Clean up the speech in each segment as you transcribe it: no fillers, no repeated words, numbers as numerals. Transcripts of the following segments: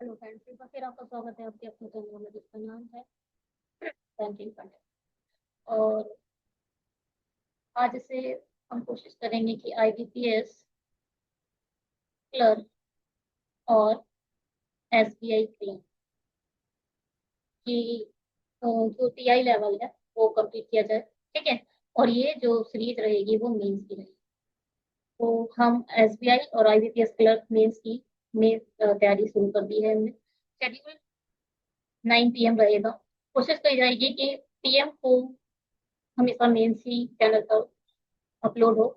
Hello friends, एक बार फिर आपका स्वागत है आपके अपने चैनल में जिसका नाम है बैंकिंग पंडित। और आज से हम कोशिश करेंगे कि आईबीपीएस क्लर्क और एसबीआई क्लर्क की जो टीआई लेवल है वो कंप्लीट किया जाए। ठीक है। और ये जो सीरीज रहेगी वो मेंस की रहेगी। तो हम एसबीआई और आईबीपीएस क्लर्क मेंस की में तैयारी शुरू कर दी है हमने। शेड्यूल 9 PM रहेगा। कोशिश की जाएगी कि PM को हमेशा मेंस ही चैनल पर अपलोड हो।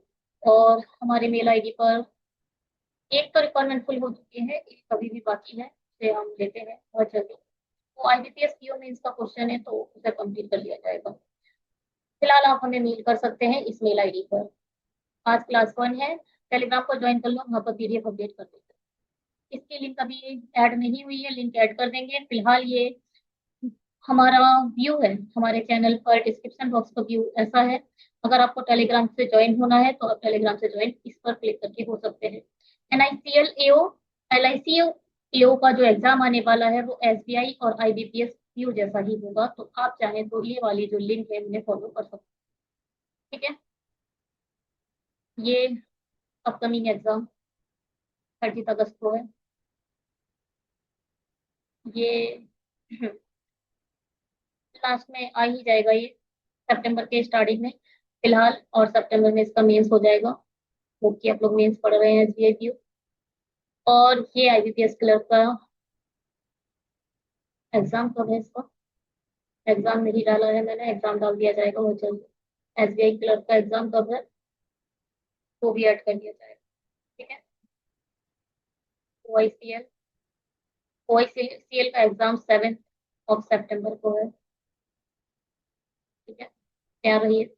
और हमारे मेल आईडी पर एक तो रिक्वायरमेंट फुल हो चुकी है, एक अभी भी बाकी है, उसे हम लेते हैं बहुत जल्दी। वो आईबीपीएस पीओ मेंस का क्वेश्चन है तो उसे कंप्लीट कर लिया जाएगा। फिलहाल आप हमें मेल कर सकते हैं इस मेल आईडी पर। आज क्लास 1 है, टेलीग्राम को ज्वाइन कर लो, वहाँ पर पीडीएफ अपडेट कर देते हैं। इसकी लिंक अभी ऐड नहीं हुई है, लिंक ऐड कर देंगे। फिलहाल ये हमारा व्यू है, हमारे चैनल पर डिस्क्रिप्शन बॉक्स का व्यू ऐसा है। अगर आपको टेलीग्राम से ज्वाइन होना है तो आप टेलीग्राम से ज्वाइन इस पर क्लिक करके हो सकते हैं। एनआईसीएल एओ एलआईसी एओ का जो एग्जाम आने वाला है वो एसबीआई और आईबीपीएस पीओ जैसा ही होगा, तो आप चाहें तो ये वाली जो लिंक है उन्हें फॉलो कर सकते हैं। ठीक है। ये अपकमिंग एग्जाम 30 अगस्त को है। ये लास्ट में आ ही जाएगा, ये सितंबर के स्टार्टिंग में फिलहाल, और सितंबर में इसका मेंस हो जाएगा। क्योंकि आप लोग मेंस पढ़ रहे हैं एसबीआई पीओ। और ये आईबीपीएस क्लर्क का एग्जाम कब है इसका? एग्जाम नहीं डाला है मैंने, एग्जाम डाल दिया जाएगा बहुत जल्द। एसबीआई क्लर्क का एग्जाम कब है वो भी ऐड कर दिया जाएगा। ठीक है। ओआईसीएल ओआईसीएल का एग्जाम 7 सितंबर को है। ठीक है। तैयार रहिए।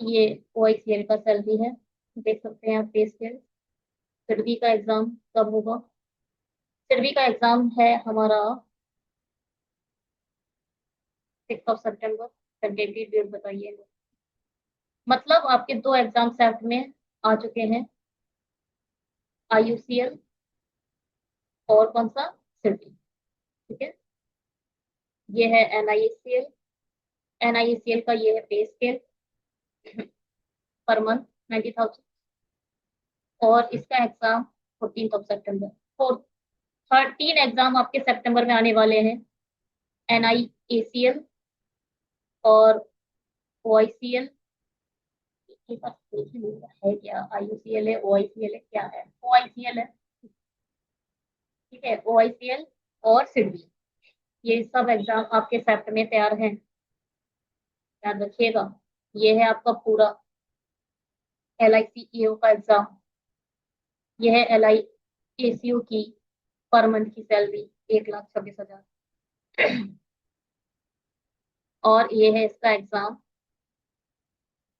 ये ओआईसीएल का सैलरी है, देख सकते हैं आप पे स्केल। सिडबी का एग्जाम कब होगा? सिडबी का एग्जाम है हमारा 6 सितंबर। टेंटेटिव डेट बताइए। मतलब आपके दो एग्जाम सेट में आ चुके हैं, आईयूसीएल और कौन सा, सिडबी। ठीक है। ये है एनआईसीएल। एनआईसीएल का ये है पे स्केल पर मंथ 90,000। और इसका एग्जाम 14 सितंबर। फोर 13 एग्जाम आपके सितंबर में आने वाले हैं। एनआईएसीएल और ओआईसीएल। एक बार देख ही लीजिए है क्या, आईयूसीएल है, ओआईसीएल है, क्या है? ओआईसीएल है। ठीक है, ओआईसीएल और सिडबी, ये सब एग्जाम आपके सेट में तैयार हैं, याद रखिएगा। ये है आपका पूरा एलआईसीईओ का एग्जाम। ये है एलआईएसीयू की पर मंथ की सैलरी 1,26,000। और ये है इसका एग्जाम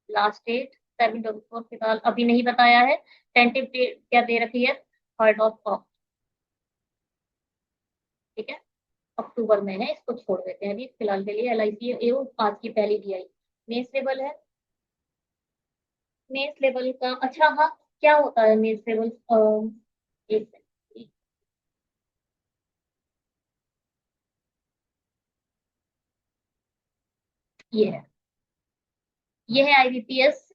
लास्ट डेट 7/4। फिलहाल अभी नहीं बताया है, टेंटिव डेट क्या दे रखी है, 3rd ऑफ। ठीक है। अक्टूबर में है, इसको छोड़ देते हैं अभी फिलहाल के लिए। एलआईसीईओ आज की पहली डीआई मेंस लेवल है। मेंस लेवल का अच्छा, हाँ, क्या होता है मेंस लेवल? एक second। ये है, ये है IBPS.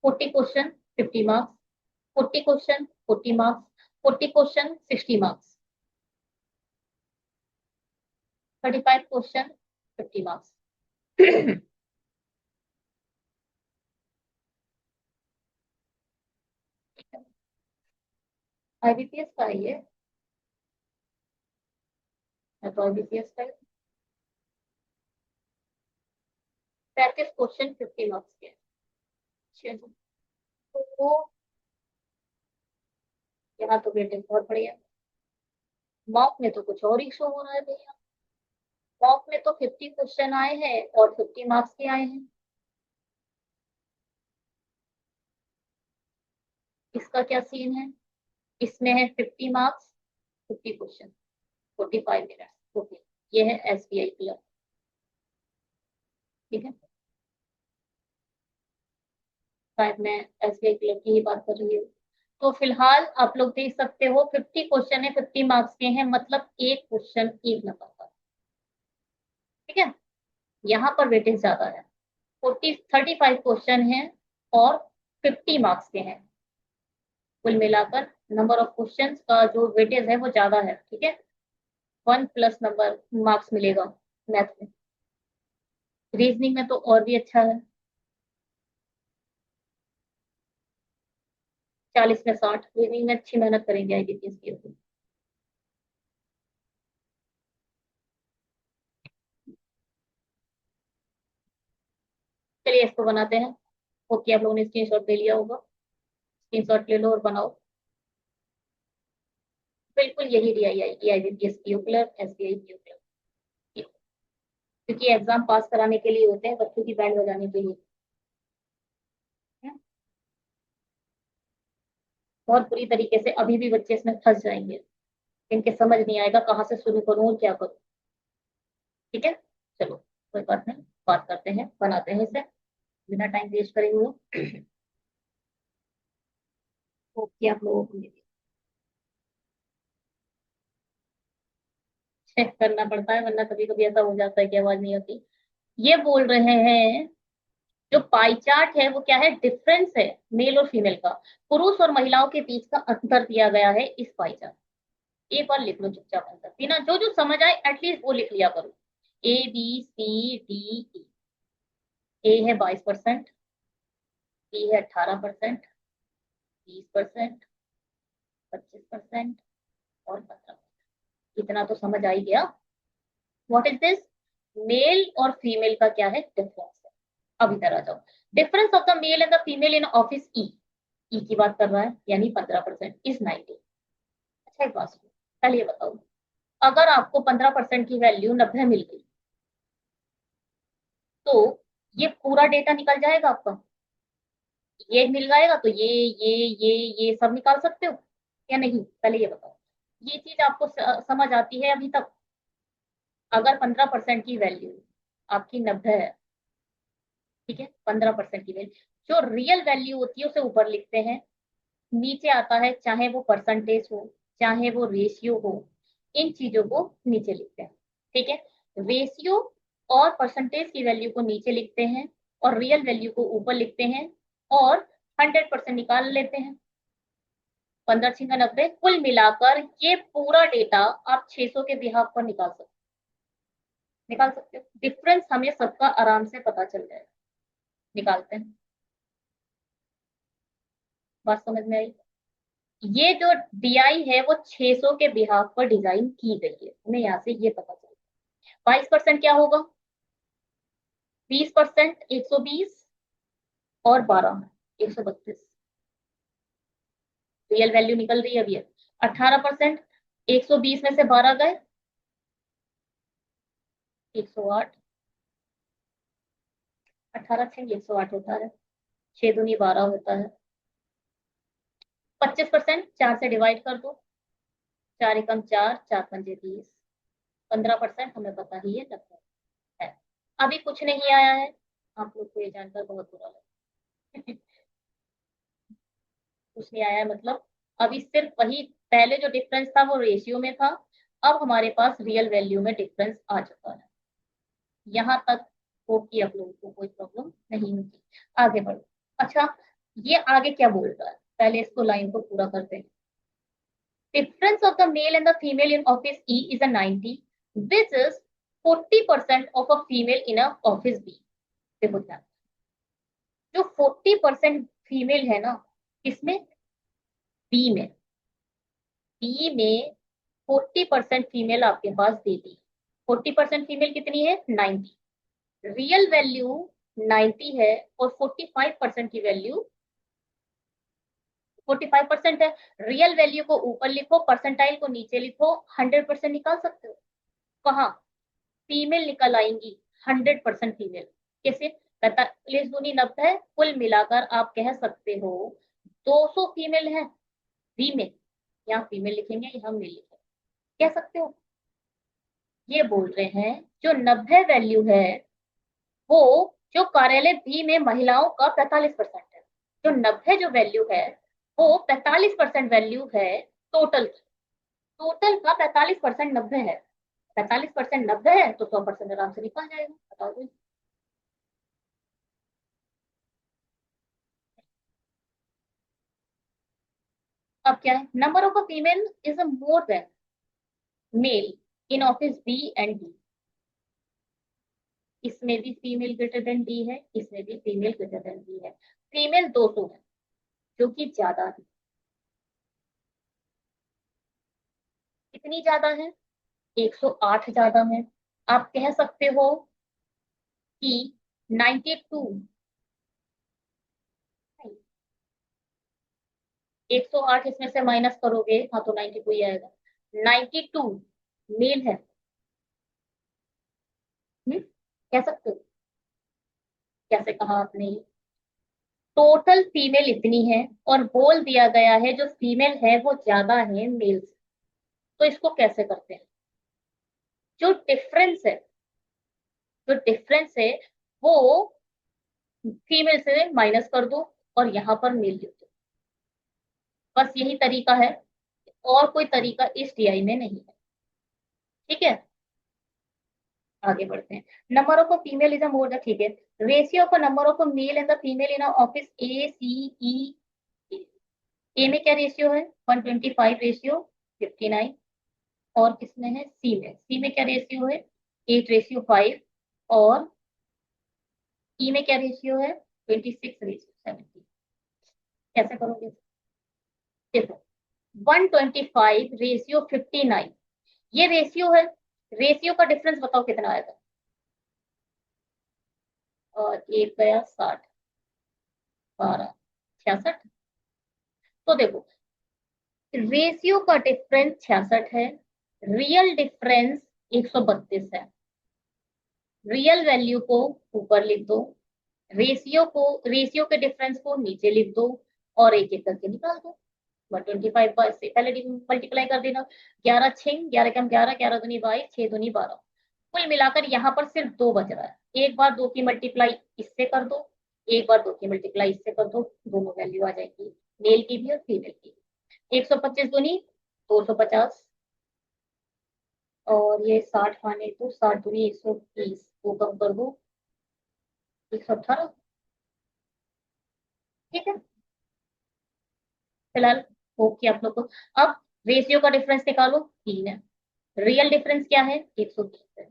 40 question 50 marks, 40 question 40 marks, 40 question 60 marks, 35 question 50 marks. IBPS का है ये, है तो आईबीपीएस का 35 क्वेश्चन 50 मार्क्स के। चलो, तो यहाँ तो बेटे बहुत बढ़िया। मॉक में तो कुछ और ही शो हो रहा है भैया। मॉक में तो 50 क्वेश्चन आए हैं और 50 मार्क्स के आए हैं। इसका क्या सीन है? इसमें है 50 मार्क्स, 50 क्वेश्चन, 45 मिनट। ओके। ये है एसबीआई क्लर्क। ठीक है। शायद मैं एसबीआई क्लर्क की ही बात कर रही हूँ। तो फिलहाल आप लोग देख सकते हो 50 क्वेश्चन है, 50 मार्क्स के हैं, मतलब एक क्वेश्चन एक नंबर का। ठीक है, यहाँ पर वेटेज ज्यादा है। 35 क्वेश्चन है और 50 मार्क्स के हैं। कुल मिलाकर नंबर ऑफ क्वेश्चंस का जो वेटेज है वो ज्यादा है। ठीक है, 1+ नंबर मार्क्स मिलेगा मैथ में। रीजनिंग में तो और भी अच्छा है, 40 में 60। रीजनिंग में अच्छी मेहनत करेंगे आईबीपीएस की। चलिए इसको बनाते हैं। ओके, आप लोगों ने स्क्रीनशॉट ले लिया होगा, स्क्रीनशॉट ले लो और बनाओ। बिल्कुल यही डी आई आएगी, IBPS PO clerk, SBI PO clerk, क्योंकि एग्जाम पास कराने के लिए होते हैं, बच्चों की बैंड बजाने के लिए। हम्म, बहुत बुरी तरीके से अभी भी बच्चे इसमें फंस जाएंगे, इनके समझ नहीं आएगा कहाँ से शुरू करूँ और क्या करूँ। ठीक है, चलो कोई बात नहीं, बात करते हैं, बनाते हैं इसे बिना टाइम वेस्ट करे हुए। ओके, आप लोगों को चेक करना पड़ता है, वरना कभी कभी ऐसा हो जाता है कि आवाज नहीं आती। ये बोल रहे हैं जो पाई चार्ट है वो क्या है, डिफरेंस है मेल और फीमेल का, पुरुष और महिलाओं के बीच का अंतर दिया गया है इस पाई चार्ट। एक बार लिख लो चुपचाप आंसर, बिना जो जो समझ आए एटलीस्ट वो लिख लिया करो। ABCDE। ए है 22%, बी है 18%, 20%, 25% और 15%। इतना तो समझ आ ही गया। व्हाट इज दिस, मेल और फीमेल का क्या है डिफरेंस है। अब इधर आ जाओ, difference of the male and the female in office E. E की बात कर रहा है, यानी 15% इज 90। अच्छा एक बात सुनो, पहले ये बताओ, अगर आपको 15% की वैल्यू 90 मिल गई तो ये पूरा डेटा निकल जाएगा आपका, ये मिल जाएगा तो ये सब निकाल सकते हो या नहीं, पहले ये बताओ। ये चीज आपको समझ आती है अभी तक? अगर 15% की वैल्यू आपकी 90 है, ठीक है, 15% की वैल्यू, जो रियल वैल्यू होती है उसे ऊपर लिखते हैं, नीचे आता है चाहे वो परसेंटेज हो चाहे वो रेशियो हो, इन चीजों को नीचे लिखते हैं। ठीक है, रेशियो और परसेंटेज की वैल्यू को नीचे लिखते हैं और रियल वैल्यू को ऊपर लिखते हैं और 100% निकाल लेते हैं। 15×90, कुल मिलाकर ये पूरा डेटा आप 600 के बिहाफ पर निकाल सकते हो। डिफरेंस हमें सबका आराम से पता चल जाएगा, निकालते हैं। बात समझ में आई? ये जो डीआई है वो 600 के बिहाफ पर डिजाइन की गई है, हमें यहाँ से ये पता चलता है। 22% क्या होगा, 20% 120 और 12 132। रियल वैल्यू निकल रही है अभी। 18%, 120 में से 12 गए, 108। 18×6 108 होता है, 6×2 12 होता है। 25% 4 से डिवाइड कर दो, 4 × 4 4×5 30। 15% हमें पता ही है लगता है। अभी कुछ नहीं आया है, आप लोग को ये जानकर बहुत बुरा लगा। कुछ नहीं आया है मतलब अभी सिर्फ वही, पहले जो डिफरेंस था वो रेशियो में था, अब हमारे पास रियल वैल्यू में डिफरेंस आ चुका है। यहाँ तक होप कि आप लोगों को कोई प्रॉब्लम नहीं होगी। आगे बढ़ो। अच्छा, ये आगे क्या बोल रहा है, पहले इसको लाइन को पूरा करते हैं। Difference of the male and the female in office E is a 90, which is 40% of a female in a office B। देखो ध्यान, जो 40% फीमेल है ना, इसमें बी में, बी में 40% फीमेल आपके पास दे दी। 40% फीमेल कितनी है, 90। रियल वैल्यू 90 है और 45% की वैल्यू 45% है। रियल वैल्यू को ऊपर लिखो, परसेंटाइल को नीचे लिखो, 100% निकाल सकते हो। कहाँ, फीमेल निकल आएंगी, 100% फीमेल। कैसे, 45×2 90, कुल मिलाकर आप कह सकते हो 200 फीमेल है बी में। यहाँ फीमेल लिखेंगे, यहाँ मेल लिखेंगे, कह सकते हो। ये बोल रहे हैं जो 90 वैल्यू है वो, जो कार्यालय बी में महिलाओं का 45% है। जो 90 जो वैल्यू है वो 45% वैल्यू है टोटल। टोटल का 45% 90 है। 45% 90 है तो 100% आराम से निकल जाएगा, बताओ भाई। अब क्या है, number of a female is a more than male in office B and D. इसमें भी फीमेल ग्रेटर देन डी है, इसमें भी फीमेल ग्रेटर देन डी है। फीमेल 200 है, जो कि ज्यादा है। कितनी ज्यादा है? 108 ज्यादा है। आप कह सकते हो कि 92, 108 इसमें से माइनस करोगे हाँ तो 92 ही आएगा। 92 मेल है। कह सकते हो? कैसे कहा आपने? टोटल फीमेल इतनी है और बोल दिया गया है जो फीमेल है वो ज्यादा है मेल से। तो इसको कैसे करते हैं? जो डिफरेंस है, जो डिफरेंस है वो फीमेल से माइनस कर दो और यहाँ पर मेल लिख दो। बस यही तरीका है, और कोई तरीका इस टीआई में नहीं है। ठीक है, आगे बढ़ते हैं। Number of a female is a more the, ठीक है। Ratio of a number of a male and the female in office A C E. A में क्या रेशियो है? 125 रेशियो 59। और किसमें है? सी में। सी में क्या रेशियो है? 8:5। और ई में क्या रेशियो है? 26:70। कैसे करोगे? देखो, 125:59, ये रेशियो है। रेशियो का डिफरेंस बताओ कितना आएगा? और एक गया 60, 12, 66। तो देखो, रेशियो का डिफरेंस 66 है, रियल डिफरेंस 132 है। रियल वैल्यू को ऊपर लिख दो, रेशियो के डिफरेंस को नीचे लिख दो, और एक एक करके निकाल दो। 125 से पहले मल्टीप्लाई कर देना। 11 6, 11 कम 11, 11 दूनी 22, 6 दूनी 12। कुल मिलाकर यहाँ पर सिर्फ दो बच रहा है। एक बार दो की मल्टीप्लाई इससे कर दो, एक बार दो की मल्टीप्लाई इससे कर दो, दोनों वैल्यू आ जाएगी, मेल की भी और फीमेल की। 125 दूनी 250, और ये 60 खाने तो 60 दूनी 120, वो कम कर दो 118। ठीक है, फिलहाल ओके आप लोग को। अब रेशियो का डिफरेंस निकालो, 3 है। रियल डिफरेंस क्या है? 120 है।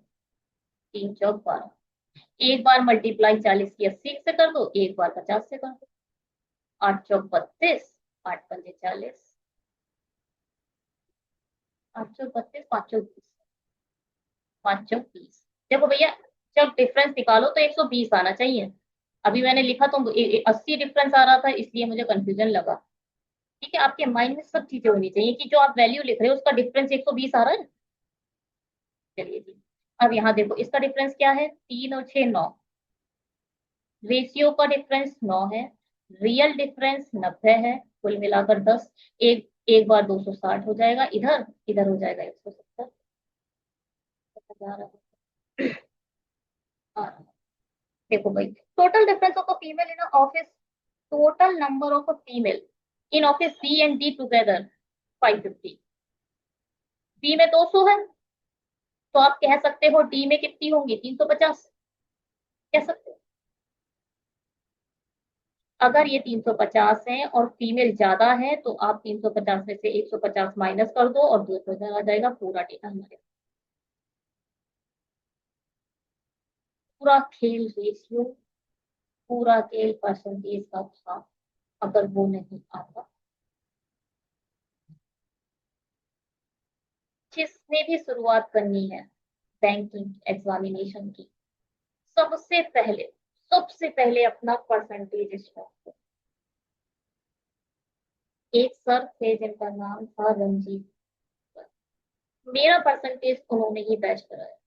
3 × 4 = 12। एक बार मल्टीप्लाई 40 की 80 से कर दो, एक बार 50 से कर दो। 8 × 32, 8 × 5 = 40। 8 × 32, 5 × 20, 5 × 20। देखो भैया, जब डिफरेंस निकालो तो 120 आना चाहिए। अभी मैंने लिखा तो 80 डिफरेंस आ रहा था, इसलिए मुझे कंफ्यूजन लगा। ठीक है, आपके माइंड में सब चीजें होनी चाहिए कि जो आप वैल्यू लिख रहे हो उसका डिफरेंस 120 आ रहा है। चलिए जी, अब यहाँ देखो, इसका डिफरेंस क्या है? 3 और 6 9। रेशियो का डिफरेंस 9 है, रियल डिफरेंस 90 है, कुल मिलाकर 10। एक एक बार 260 हो जाएगा, इधर इधर हो जाएगा 170। देखो भाई, total difference of a female in office, total number of a female in office B and D together 550। B में 200 है, तो आप कह सकते हो डी में कितनी होंगी? 350 कह सकते हो। अगर ये 350 है और फीमेल ज्यादा है तो आप 350 में से 150 माइनस कर दो और 200 आ जाएगा, पूरा डेटा हमारे। पूरा खेल रेशियो, पूरा खेल परसेंटेज का था। अगर वो नहीं आता, जिसने भी शुरुआत करनी है बैंकिंग एग्जामिनेशन की, सबसे पहले सबसे पहले अपना परसेंटेज स्टार्ट करो। एक सर थे जिनका नाम था रंजीत सर। मेरा परसेंटेज उन्होंने ही बैच कराया।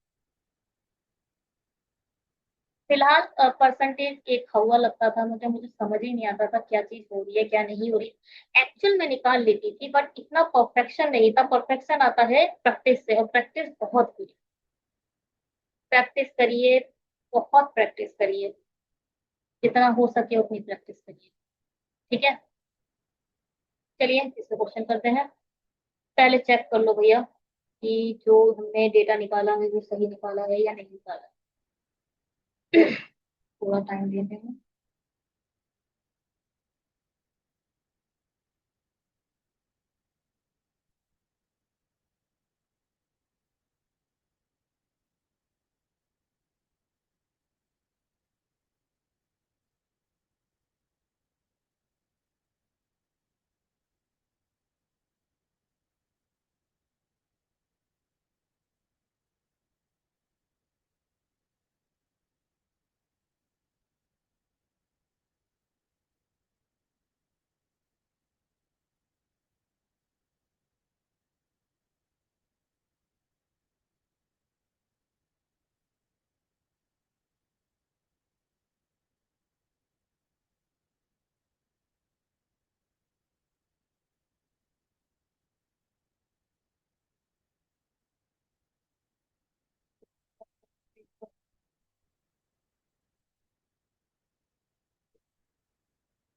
फिलहाल परसेंटेज एक हवा लगता था मुझे, मुझे समझ ही नहीं आता था क्या चीज हो रही है क्या नहीं हो रही। एक्चुअल में निकाल लेती थी, बट इतना परफेक्शन नहीं था। परफेक्शन आता है प्रैक्टिस से, और प्रैक्टिस बहुत हुई। प्रैक्टिस करिए, बहुत प्रैक्टिस करिए, जितना हो सके उतनी प्रैक्टिस करिए। ठीक है। चलिए इससे क्वेश्चन करते हैं। पहले चेक कर लो भैया कि जो हमने डेटा निकाला है वो सही निकाला है या नहीं निकाला। थोड़ा टाइम देते हैं।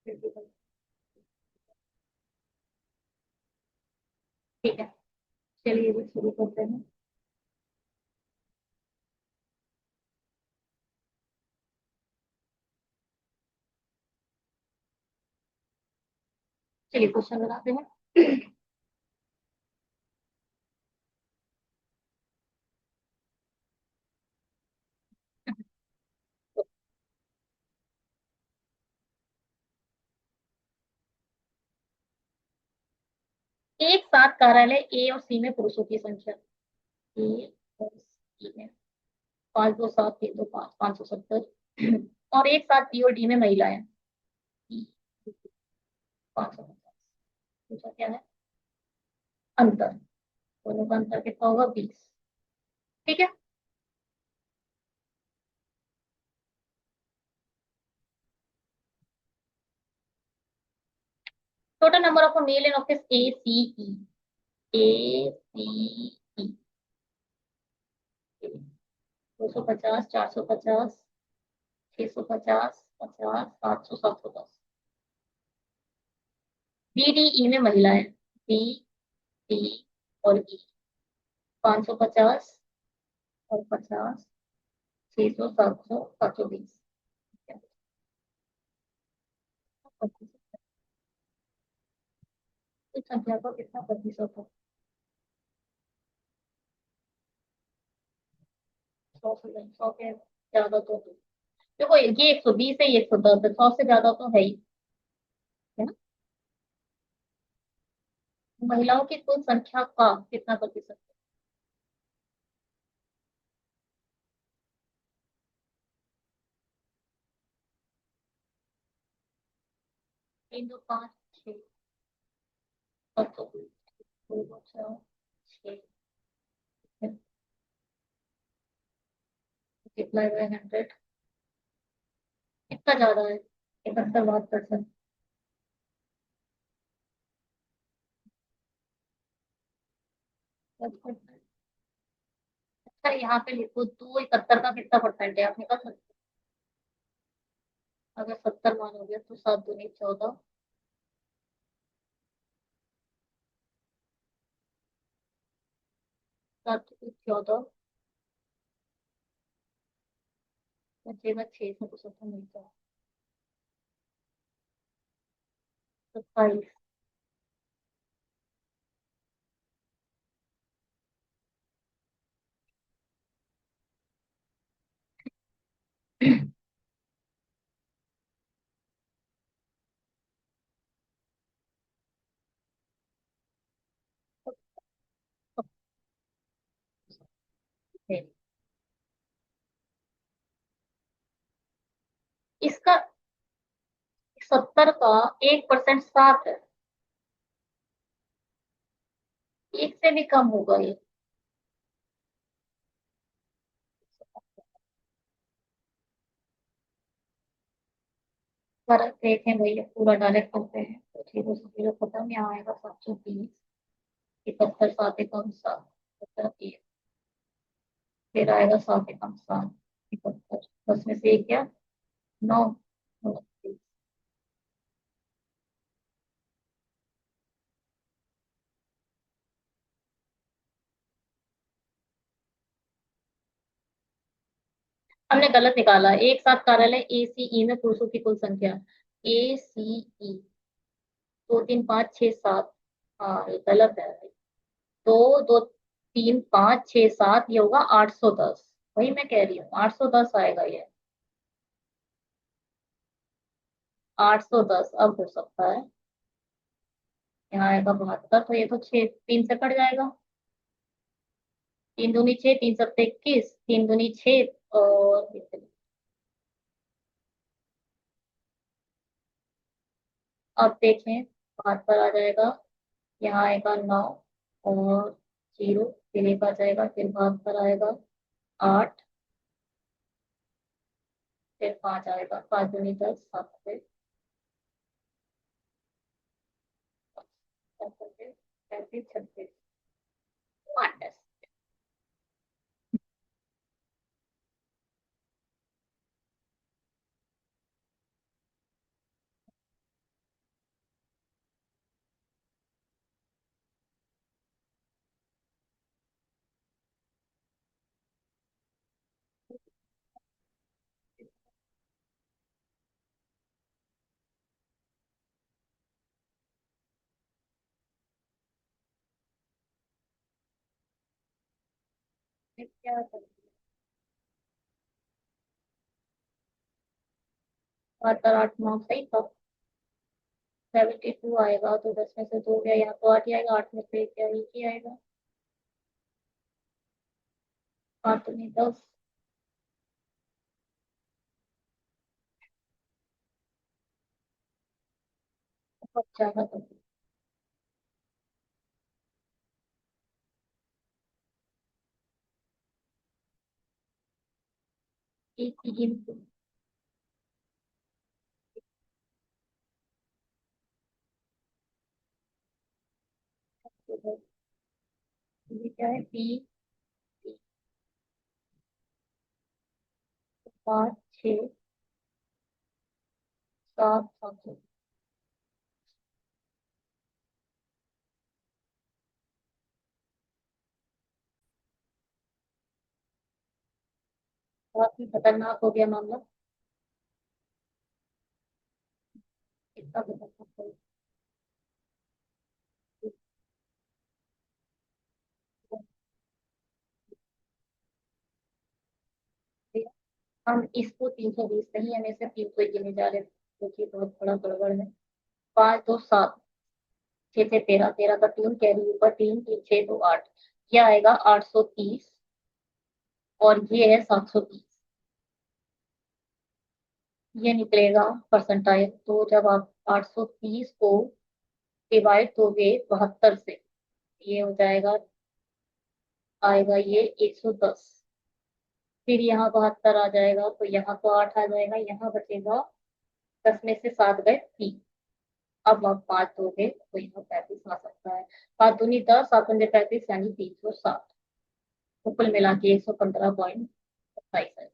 ठीक है, चलिए भी शुरू करते हैं। चलिए क्वेश्चन बनाते हैं। एक साथ कार्यालय ए और सी में पुरुषों की संख्या। ए और सी में 5 2 7 3 2 5 570। और एक साथ बी और डी में महिलाएं। 550। पूछा क्या है? अंतर। दोनों का अंतर कितना होगा? 20। ठीक है। Total number of male in office A C E. A C E 250 450 650 50 700 710। B D E में महिलाएं। बी डी और ई 550 और 50 600 700 720। इस संख्या का कितना प्रतिशत है? 100 के ज्यादा तो नहीं। देखो ये 120 है, ये 110 है, 100 से ज्यादा तो है ही। है ना? महिलाओं की कुल संख्या का कितना प्रतिशत है? 3 2 5 6 7 2 4 6 कितना है? 100। कितना ज्यादा है? 71 72%। अच्छा यहाँ पे लिखो 271 का कितना परसेंट है, आप निकाल सकते हो? अगर 70 मानोगे तो 7 दूनी 14। 7 दूनी 14। बचेगा 6 में तो 70 मिलता है। 27। इसका 70 का 1% 7 है। एक से भी कम होगा ये। फर्क देखें भैया, पूरा डायरेक्ट करते हैं तो 0 से 0 खत्म, यहाँ आएगा 720। 71 7 एकम 7। 71। फिर आएगा 7 एकम 7। 71। 10 में से एक क्या? 9। हमने गलत निकाला। एक साथ कार्यालय ACE में पुरुषों की कुल संख्या, ACE 2 3 5 6 7। हाँ ये गलत है। 2 2 3 5 6 7, ये होगा 810। वही मैं कह रही हूँ, 810 आएगा ये। 810 अब हो सकता है। यहाँ आएगा 72, तो ये तो 6 3 से कट जाएगा। 3 दूनी 6, 3 सत्ते 21, 3 दूनी 6 और अब देखें, 72 आ जाएगा। यहाँ आएगा 9 और 0, फिर एक आ जाएगा, फिर 72 आएगा। 8, फिर 5 आएगा, 5 दूनी 10, 7 से 35 36। माइनस। क्या करें? 72 8 9 सही था। 72 आएगा, तो 10 में से 2 गया, यहाँ तो 8 ही आएगा, 8 में से 1 गया, 1 ही आएगा। 5 दूनी 10। बहुत ज्यादा तो 1 ही ये क्या है, 3 5 6 7 7। बहुत ही खतरनाक हो गया मामला। कितना खतरनाक हो। हम इसको 320 नहीं, हमें सिर्फ 300 ही गिने जा रहे थे, क्योंकि बहुत बड़ा गड़बड़ है। 5 2 7, 6 6 13, 13 का 3 कैरी ऊपर, 3 3 6 2 8, ये आएगा 830। और ये है 730। ये निकलेगा परसेंटाइल। तो जब आप 830 को डिवाइड दोगे 72 से, ये हो जाएगा, आएगा ये 110। फिर यहाँ 72 आ जाएगा, तो यहाँ तो 8 आ जाएगा, यहाँ बचेगा 10 में से 7 गए 3। अब आप 5 दोगे तो यहाँ 35 आ सकता है। 5 दूनी 10, 7 पंजे 35, यानी 360। तो कुल मिला के 115.27 है।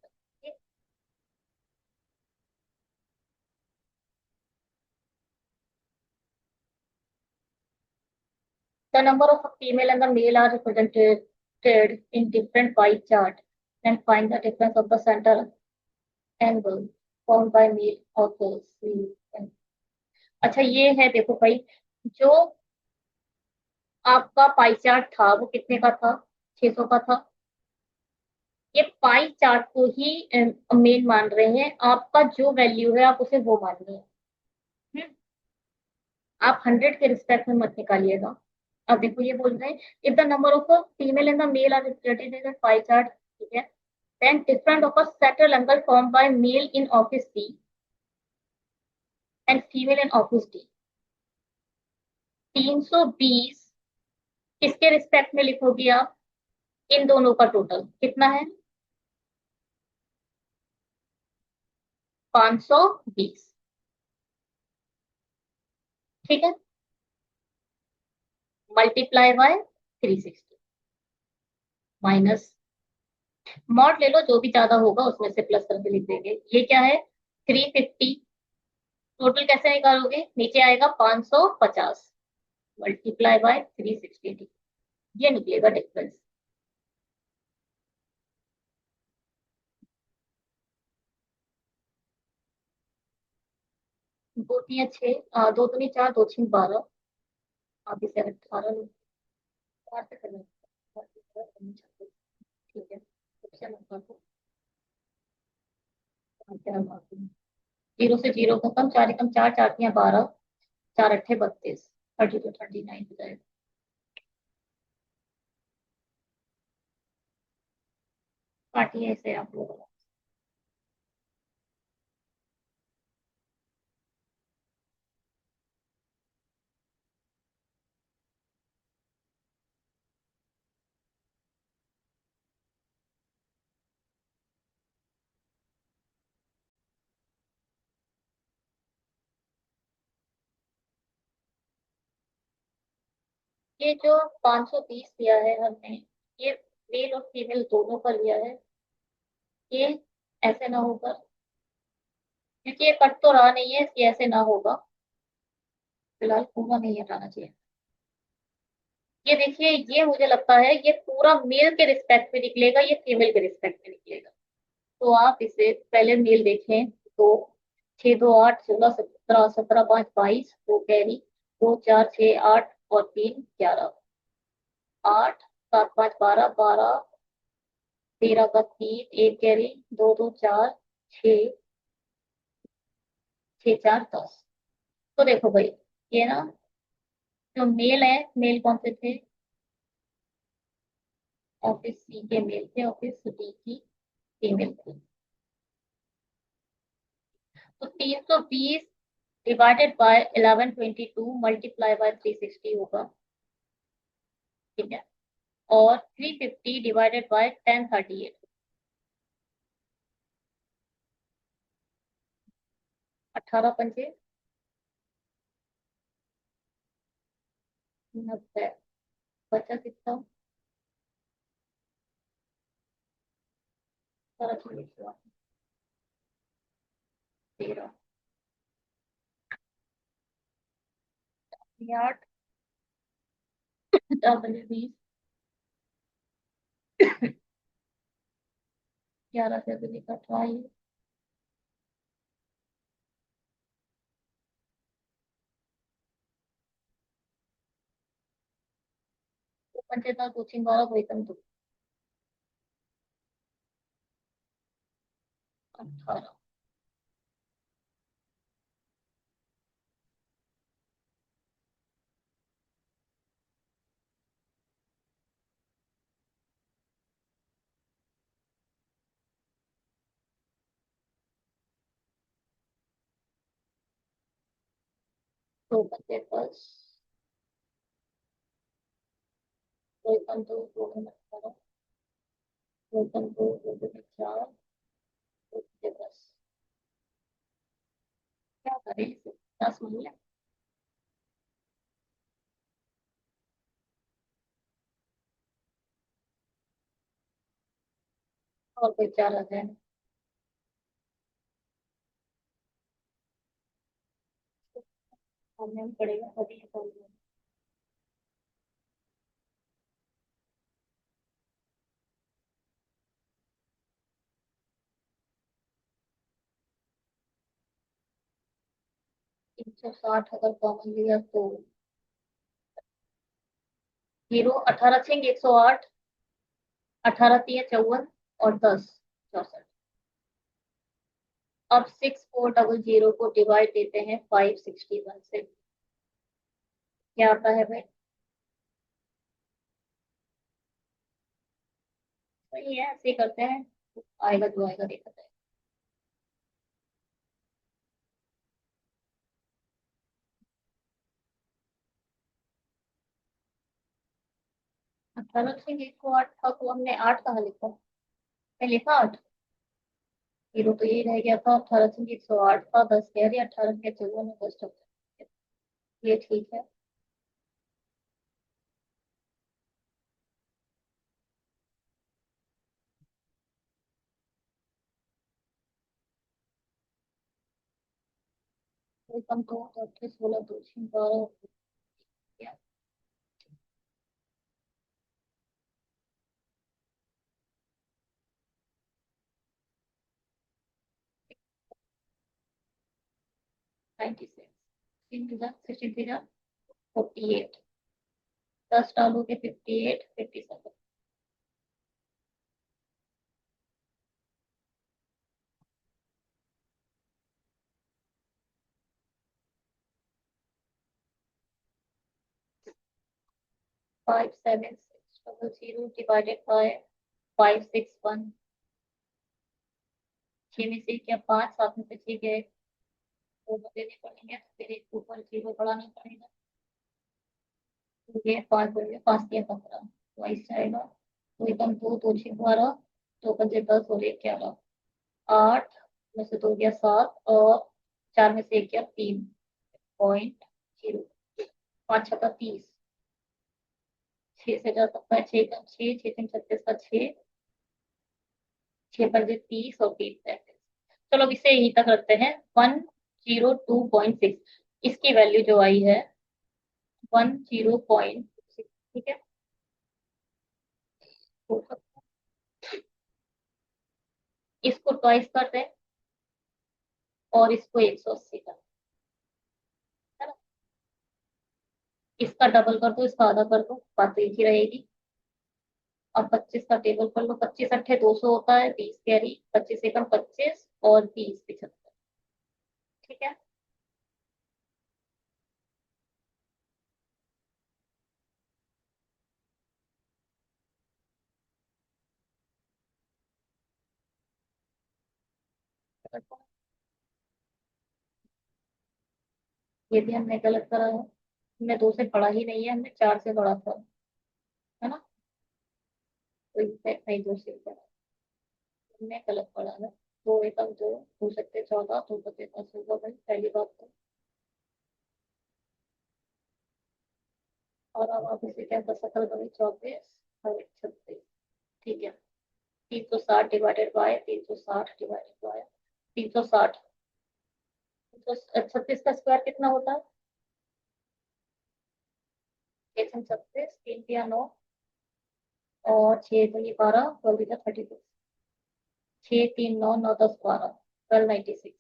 The number of female and the male are represented in different pie chart, and find the difference of the center angle formed by male authors. अच्छा ये है, देखो भाई, जो आपका पाई चार्ट था वो कितने का था, 600 का था। ये पाई चार्ट को ही मेन मान रहे हैं, आपका जो वैल्यू है आप उसे वो मानिए। हम्म, आप 100 के रिस्पेक्ट में मत निकालिएगा। अब देखो ये बोल रहे हैं, if the number of female and the male are represented in pie chart, ठीक है, then different of a settle angle form by male in office C and female in office D. 320 किसके रिस्पेक्ट में लिखोगे आप, इन दोनों का total कितना है, 520। ठीक है, मल्टीप्लाई बाय 360, माइनस, मॉड ले लो, जो भी ज्यादा होगा उसमें से प्लस करके लिख देंगे। ये क्या है, 350। टोटल कैसे निकालोगे, नीचे आएगा 550, मल्टीप्लाई बाय 360, ये निकलेगा डिफरेंस। दो तीन छः, दो दूनी चार, दो छः 12। आप इसे 18 लो। चार से करना। ठीक है, सबसे नंबर को जीरो से जीरो खत्म, चार एकम चार, चार तियां 12, चार अट्ठे 32, 32 39 हो जाएगा। काटिए इसे आप लोग। ये जो 530 लिया है हमने, ये मेल और फीमेल दोनों का लिया है। ये ऐसे ना होगा, क्योंकि ये कट तो रहा नहीं है, इसलिए ऐसे ना होगा। फिलहाल पूरा नहीं हटाना चाहिए। ये देखिए, ये मुझे लगता है ये पूरा मेल के रिस्पेक्ट में निकलेगा, ये फीमेल के रिस्पेक्ट में निकलेगा। तो आप इसे पहले मेल देखें तो 6 2 8 16 17 17 5 22, दो कैरी, दो चार 6 8 और 3 11, 8 7 5 12, 12 13 का 3, एक कैरी, दो दो चार, 6 6 4 10। तो देखो भाई, ये ना, जो मेल है, मेल कौन से थे? ऑफिस सी के मेल थे, ऑफिस डी की फीमेल थी। तो 320 डिवाइडेड बाय 1122 मल्टीप्लाई बाय 360 होगा। ठीक है। और 350 डिवाइडेड बाय 1038, 18 पंजे 90। बचा कितना? 13 8 पंजे 20, 11 से अभी कट रहा है। 2 पंजे था, दो तीन 12, वही कम दो 18। 2 पंजे 10, वही कम दो, दो में 18, वही कम दो, दो में 4, 2 पंजे 10। क्या करें इसे? 10 मिल। और कोई चार आ जाए। हमें पड़ेगा अभी अकाउंट में। 360 अगर कॉमन लिया तो जीरो, 18 छेंगे 108, 18 तिया 54 और 10 64। अब 6400 को डिवाइड देते हैं 561 से। क्या आता है भाई? सही है, ऐसे ही करते हैं। आएगा जो आएगा देखा जाएगा। 18 छेंगे 108 था, तो हमने 8 कहाँ लिखा? मैं लिखा 8। जीरो तो यही रह गया था। 18 छेंगे 108 था, 10 कह रही, 18 के 54 और 10 ये ठीक है। कोई कम तो 28 16 दो 12। क्या? 96 इंटू 16 48, 10 डालोगे 58, 57। 57600 डिवाइडेड बाय 561। 6 में से क्या 5, 7 में से 6 गए, दोनों देने पड़ेंगे, फिर एक ऊपर 0 बढ़ाना पड़ेगा। ये 5 बढ़ गया, 5 दिया 15, वाइस जाएगा। तो एकदम 2, 2 6 12, 2 पंजे 10 और 1 11, 8 में से 2 गया 7, और 4 में से 1 गया 3.0, 5 छक्का 30, 6 से जा सकता है, 6 का 6, 6 36 का 6, 6 पंजे 30 और 3 35। चलो अब इसे यहीं तक रखते हैं, 102.6। इसकी वैल्यू जो आई है 10.6, ठीक है। तो इसको ट्वाइस कर दें और इसको 180 कर, है ना। इसका डबल कर दो, इसका आधा कर दो, बात तो एक ही रहेगी। अब 25 का टेबल कर लो, 25 अट्ठे 200 होता है, 20 कैरी, 25 एकम 25 और 20 75, ठीक है। ये भी हमने गलत करा है, हमने 2 से पढ़ा ही नहीं है, हमने 4 से पढ़ा था, है ना। तो इससे नहीं 2 से पढ़ा, हमने गलत पढ़ा है। 2 एकम 2, 2 सत्ते 14, 2 पत्ते 10 होगा भाई, पहली बात तो। और अब आप इसे क्या कर सकते हो भाई, 24 और 36, ठीक है। 360 डिवाइडेड बाय 360 डिवाइडेड बाय 360, तो 36 का स्क्वायर कितना होता है, 636, 3 या 9, और 6 दूनी 12, 12 36, 6 3 9 9 10 12, 1296।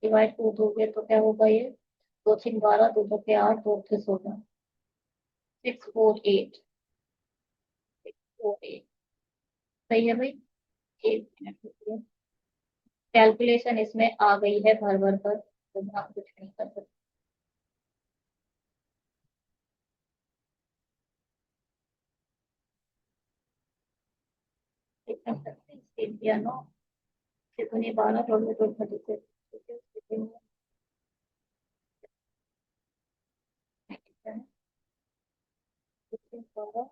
डिवाइड टू दोगे तो क्या होगा ये, 2 6 12, 2 2 के 8, 2 6 16, 648, 648। सही है भाई। एक मिनट, कैलकुलेशन इसमें आ गई है भर भर कर, तो आप कुछ नहीं कर सकते। कितना सकते हैं, 3 या 9, 6 दूनी 12, 2 2 36, ठीक है। 12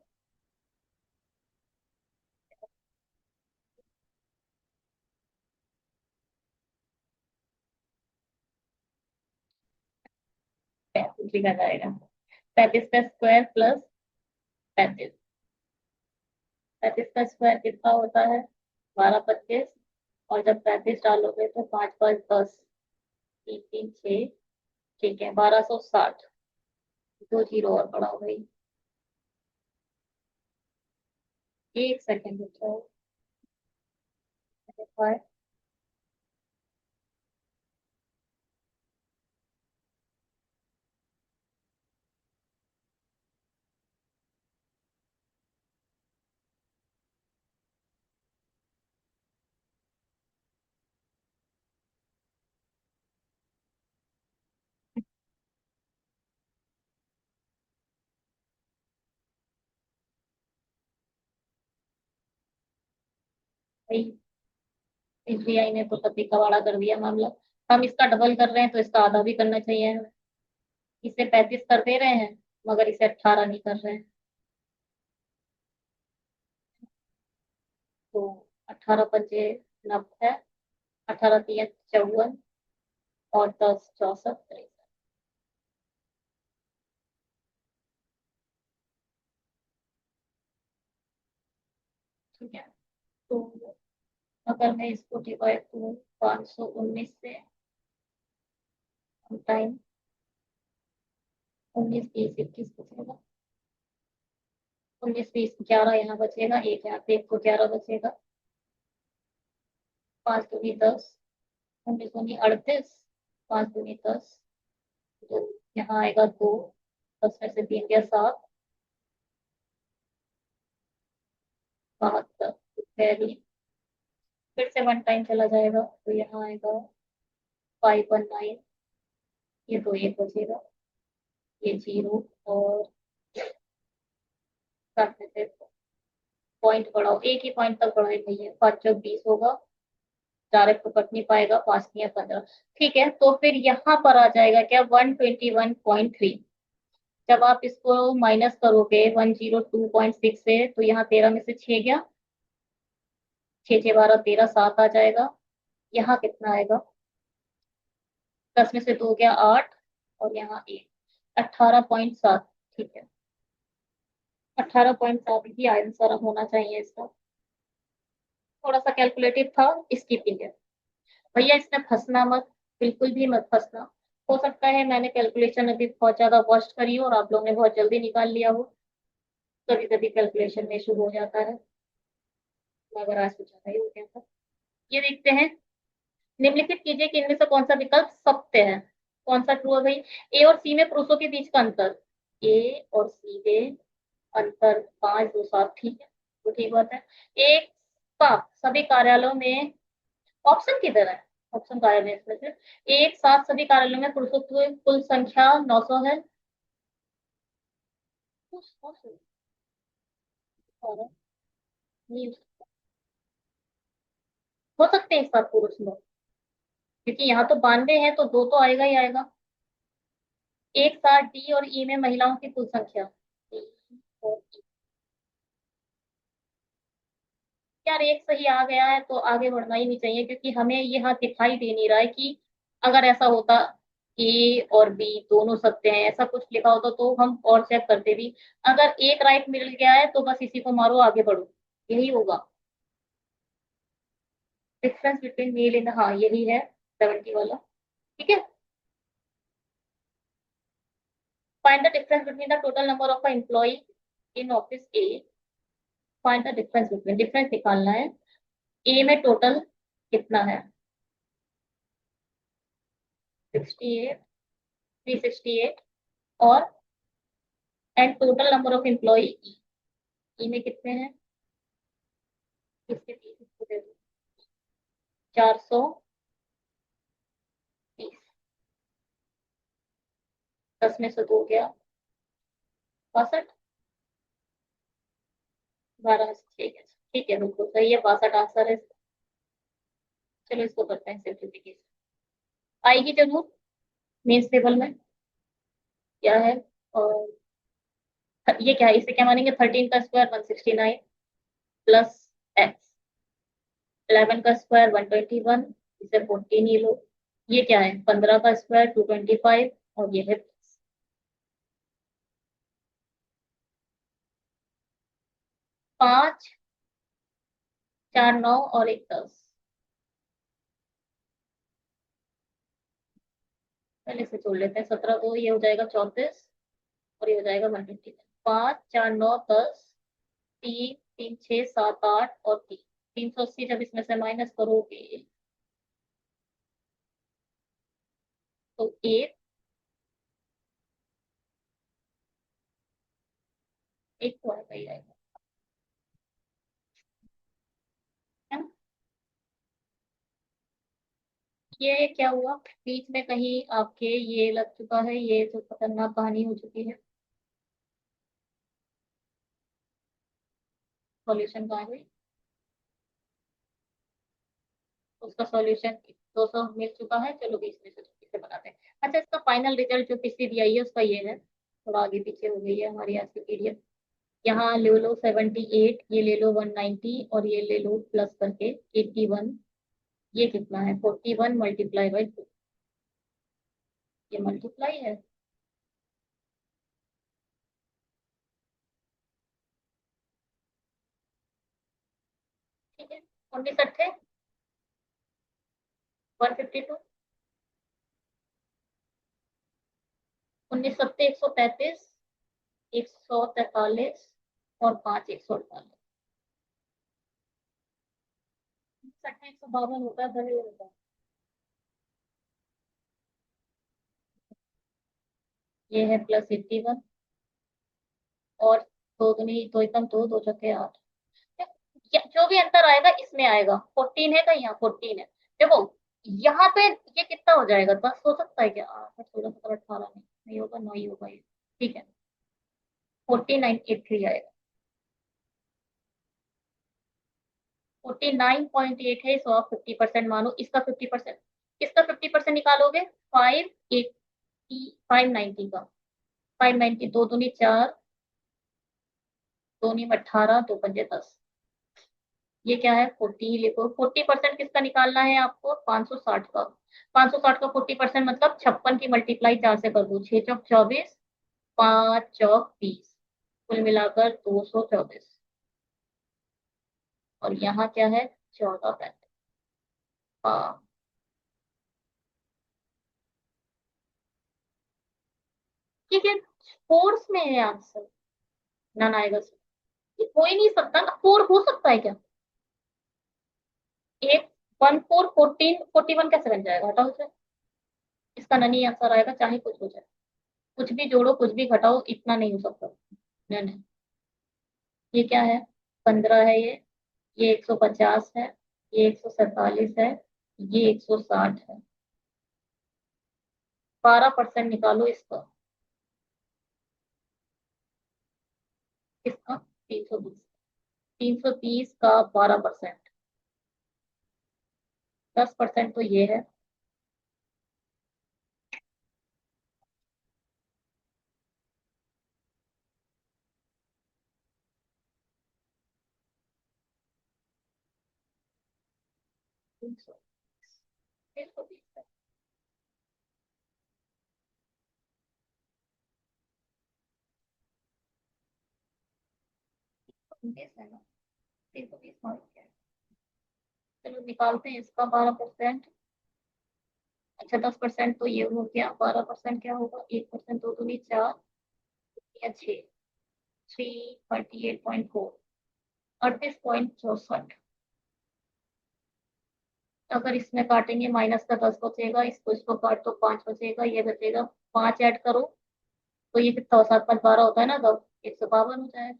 35 लिखा जाएगा। 35 का स्क्वायर प्लस 35, 35 का स्क्वायर कितना होता है, 12 25, और जब 35 डालोगे तो 5 5 10, 3 3 6, ठीक है, 1260। 2 जीरो और बढ़ाओ भाई, 1 सेकेंड रुक जाओ। 5 भाई, एसबीआई ने तो पति कवाड़ा कर दिया मामला। हम इसका डबल कर रहे हैं तो इसका आधा भी करना चाहिए हमें। इसे 35 कर दे रहे हैं, मगर इसे 18 नहीं कर रहे हैं। तो 18 पंजे 90, 18 3 54, और 10 64 63, ठीक है। तो अगर मैं इसको डिवाइड करूँ 519 से, टाइम 19 20 21 बचेगा, 19 20 11 यहाँ बचेगा, एक यहाँ पे, एक को 11 बचेगा, 5 दूनी 10, 19 दूनी 38, 5 दूनी 10, तो यहाँ आएगा 2, 10 में से 3 गया 7, 72 वेरी, फिर से 1 टाइम चला जाएगा तो यहाँ आएगा 519, ये 2 1 बचेगा, ये 0 और काटने से पॉइंट बढ़ाओ, एक ही पॉइंट तक बढ़ाए भैया, 5 चौक 20 होगा, 4 एक तो कट नहीं पाएगा, 5 नहीं 15। ठीक है, तो फिर यहाँ पर आ जाएगा क्या 121.3। जब आप इसको माइनस करोगे 102.6 से तो यहाँ 13 में से 6 गया, 6 6 12 13, 7 आ जाएगा। यहाँ कितना आएगा, 10 में से 2 गया 8, और यहाँ 1, 18.7। ठीक है, 18.7 ही आंसर होना चाहिए इसका। थोड़ा सा कैलकुलेटिव था, स्कीपिंग है भैया, इसमें फंसना मत, बिल्कुल भी मत फंसना। हो सकता है मैंने कैलकुलेशन अभी बहुत ज्यादा कॉस्ट करी हो और आप लोगों ने बहुत जल्दी निकाल लिया हो, कभी कभी कैलकुलेशन में इशू हो जाता है, मगर आज कुछ ज्यादा ही हो गया था। ये देखते हैं, निम्नलिखित कीजिए कि इनमें से कौन सा विकल्प सत्य है। कौन सा ट्रू है भाई, ए और सी में पुरुषों के बीच का अंतर, ए और सी में अंतर 5 2 7, ठीक है, तो ठीक बात है। एक साथ सभी कार्यालयों में, ऑप्शन किधर है, ऑप्शन गायब है इसमें से। एक साथ सभी कार्यालयों में पुरुषों की कुल संख्या 900 है, नहीं हो सकते हैं एक साथ पुरुष लोग, क्योंकि यहाँ तो 92 है तो 2 तो आएगा ही आएगा। एक साथ डी और ई में महिलाओं की कुल संख्या, डी और ई, यार एक सही आ गया है तो आगे बढ़ना ही नहीं चाहिए, क्योंकि हमें यहाँ दिखाई दे नहीं रहा है कि अगर ऐसा होता ए और बी दोनों सत्य हैं, ऐसा कुछ लिखा होता तो हम और चेक करते भी। अगर एक राइट मिल गया है तो बस इसी को मारो, आगे बढ़ो, यही होगा। डिफरेंस बिटवीन मेल इन, हाँ यही है 70 वाला। ठीक है, find the difference between the total number of employ in office A, find the difference between, difference निकालना है, ए में टोटल कितना है, 68, 368, और and total number of employee में कितने हैं, इसके 30 इसको दे दो, 430, 10 में से 2 गया 62, 12 में से 6 गया, ठीक है बिल्कुल सही है, 62 आंसर है। चलो इसको करते हैं सिंप्लीफिकेशन, आएगी जरूर मेंस टेबल में, क्या है, और ये क्या है, इसे क्या मानेंगे, 13 का स्क्वायर 169 प्लस एक्स, 11 का स्क्वायर 121, इसे 14 ही लो। ये क्या है, 15 का स्क्वायर 225, और ये है 5 4 9 और 1 10। पहले से जोड़ लेते हैं, 17 को ये हो जाएगा 34, और ये हो जाएगा 150, 5 4 9 10, 3 3 6 7 8 और 3, 380 जब इसमें से माइनस करोगे तो एक, एक तो आएगा ही आएगा, है ना। ये क्या हुआ, बीच में कहीं आपके ये लग चुका है, ये जो खतरनाक कहानी हो चुकी है। सॉल्यूशन कहाँ गई, उसका सॉल्यूशन 200 मिल चुका है, चलो 20 में से 26 से बनाते हैं। अच्छा, इसका फाइनल रिजल्ट जो पिछली दी आई है उसका ये है, थोड़ा आगे पीछे हो गई है हमारी आज की पीडीएफ। यहाँ ले लो 78, ये ले लो 190, और ये ले लो प्लस करके 81, ये कितना है 41 मल्टीप्लाई बाई 2, ये मल्टीप्लाई है। ठीक है, 19 152, 19 135, 143, और 5 148, 152 होता है, भले होता है। ये है +81। और दो दूनी दो एकम दो, दो चौके 8। जो भी अंतर आएगा इसमें आएगा। 14 है का, यहाँ 14 है। देखो यहाँ पे ये कितना हो जाएगा, 10 हो सकता है क्या? 8 16 17 18 नहीं होगा, 9 ही होगा ये। ठीक है, 4983 आएगा। 49.8 है, सो आप 50% मानो, इसका 50%। इसका 50% निकालोगे, 590 का। 590, दो दूनी 4, दो नी 18, दो पंजे 10। ये क्या है, 40 लिखो। 40% किसका निकालना है आपको, 560 का। 560 का 40% मतलब 56 की मल्टीप्लाई 4 से कर दो, 6 चौक 24, 5 चौक 20, कुल मिलाकर 224। और यहाँ क्या है, 1435। हाँ, ठीक है। फोर्स में है आंसर। नन आएगा सर। ये हो ही नहीं सकता ना, 4 हो सकता है क्या? एक 14 14 41 कैसे बन जाएगा, हटाओ इसे। इसका नन ही आंसर आएगा, चाहे कुछ हो जाए। कुछ भी जोड़ो, कुछ भी घटाओ, इतना नहीं हो सकता। नन है। ये क्या है, 15 है ये 150 है, ये 147 है, ये 160 है। 12% निकालो इसका। इसका 320। 330 का 12%। 10% तो ये है। तीन सौ 320 है। 19 है ना, 320 मार्क क्या है। चलो निकालते हैं इसका 12%। अच्छा 10% तो ये हो गया, 12% क्या होगा, 1% दो दूनी 4 या 6, 338.4, 38.64। अगर इसमें काटेंगे माइनस का 10 बचेगा, इसको इसको काट तो 5 बचेगा, ये बचेगा। 5 ऐड करो तो ये कितना हो, 7 5 12 होता है ना, तब 152 हो जाएगा।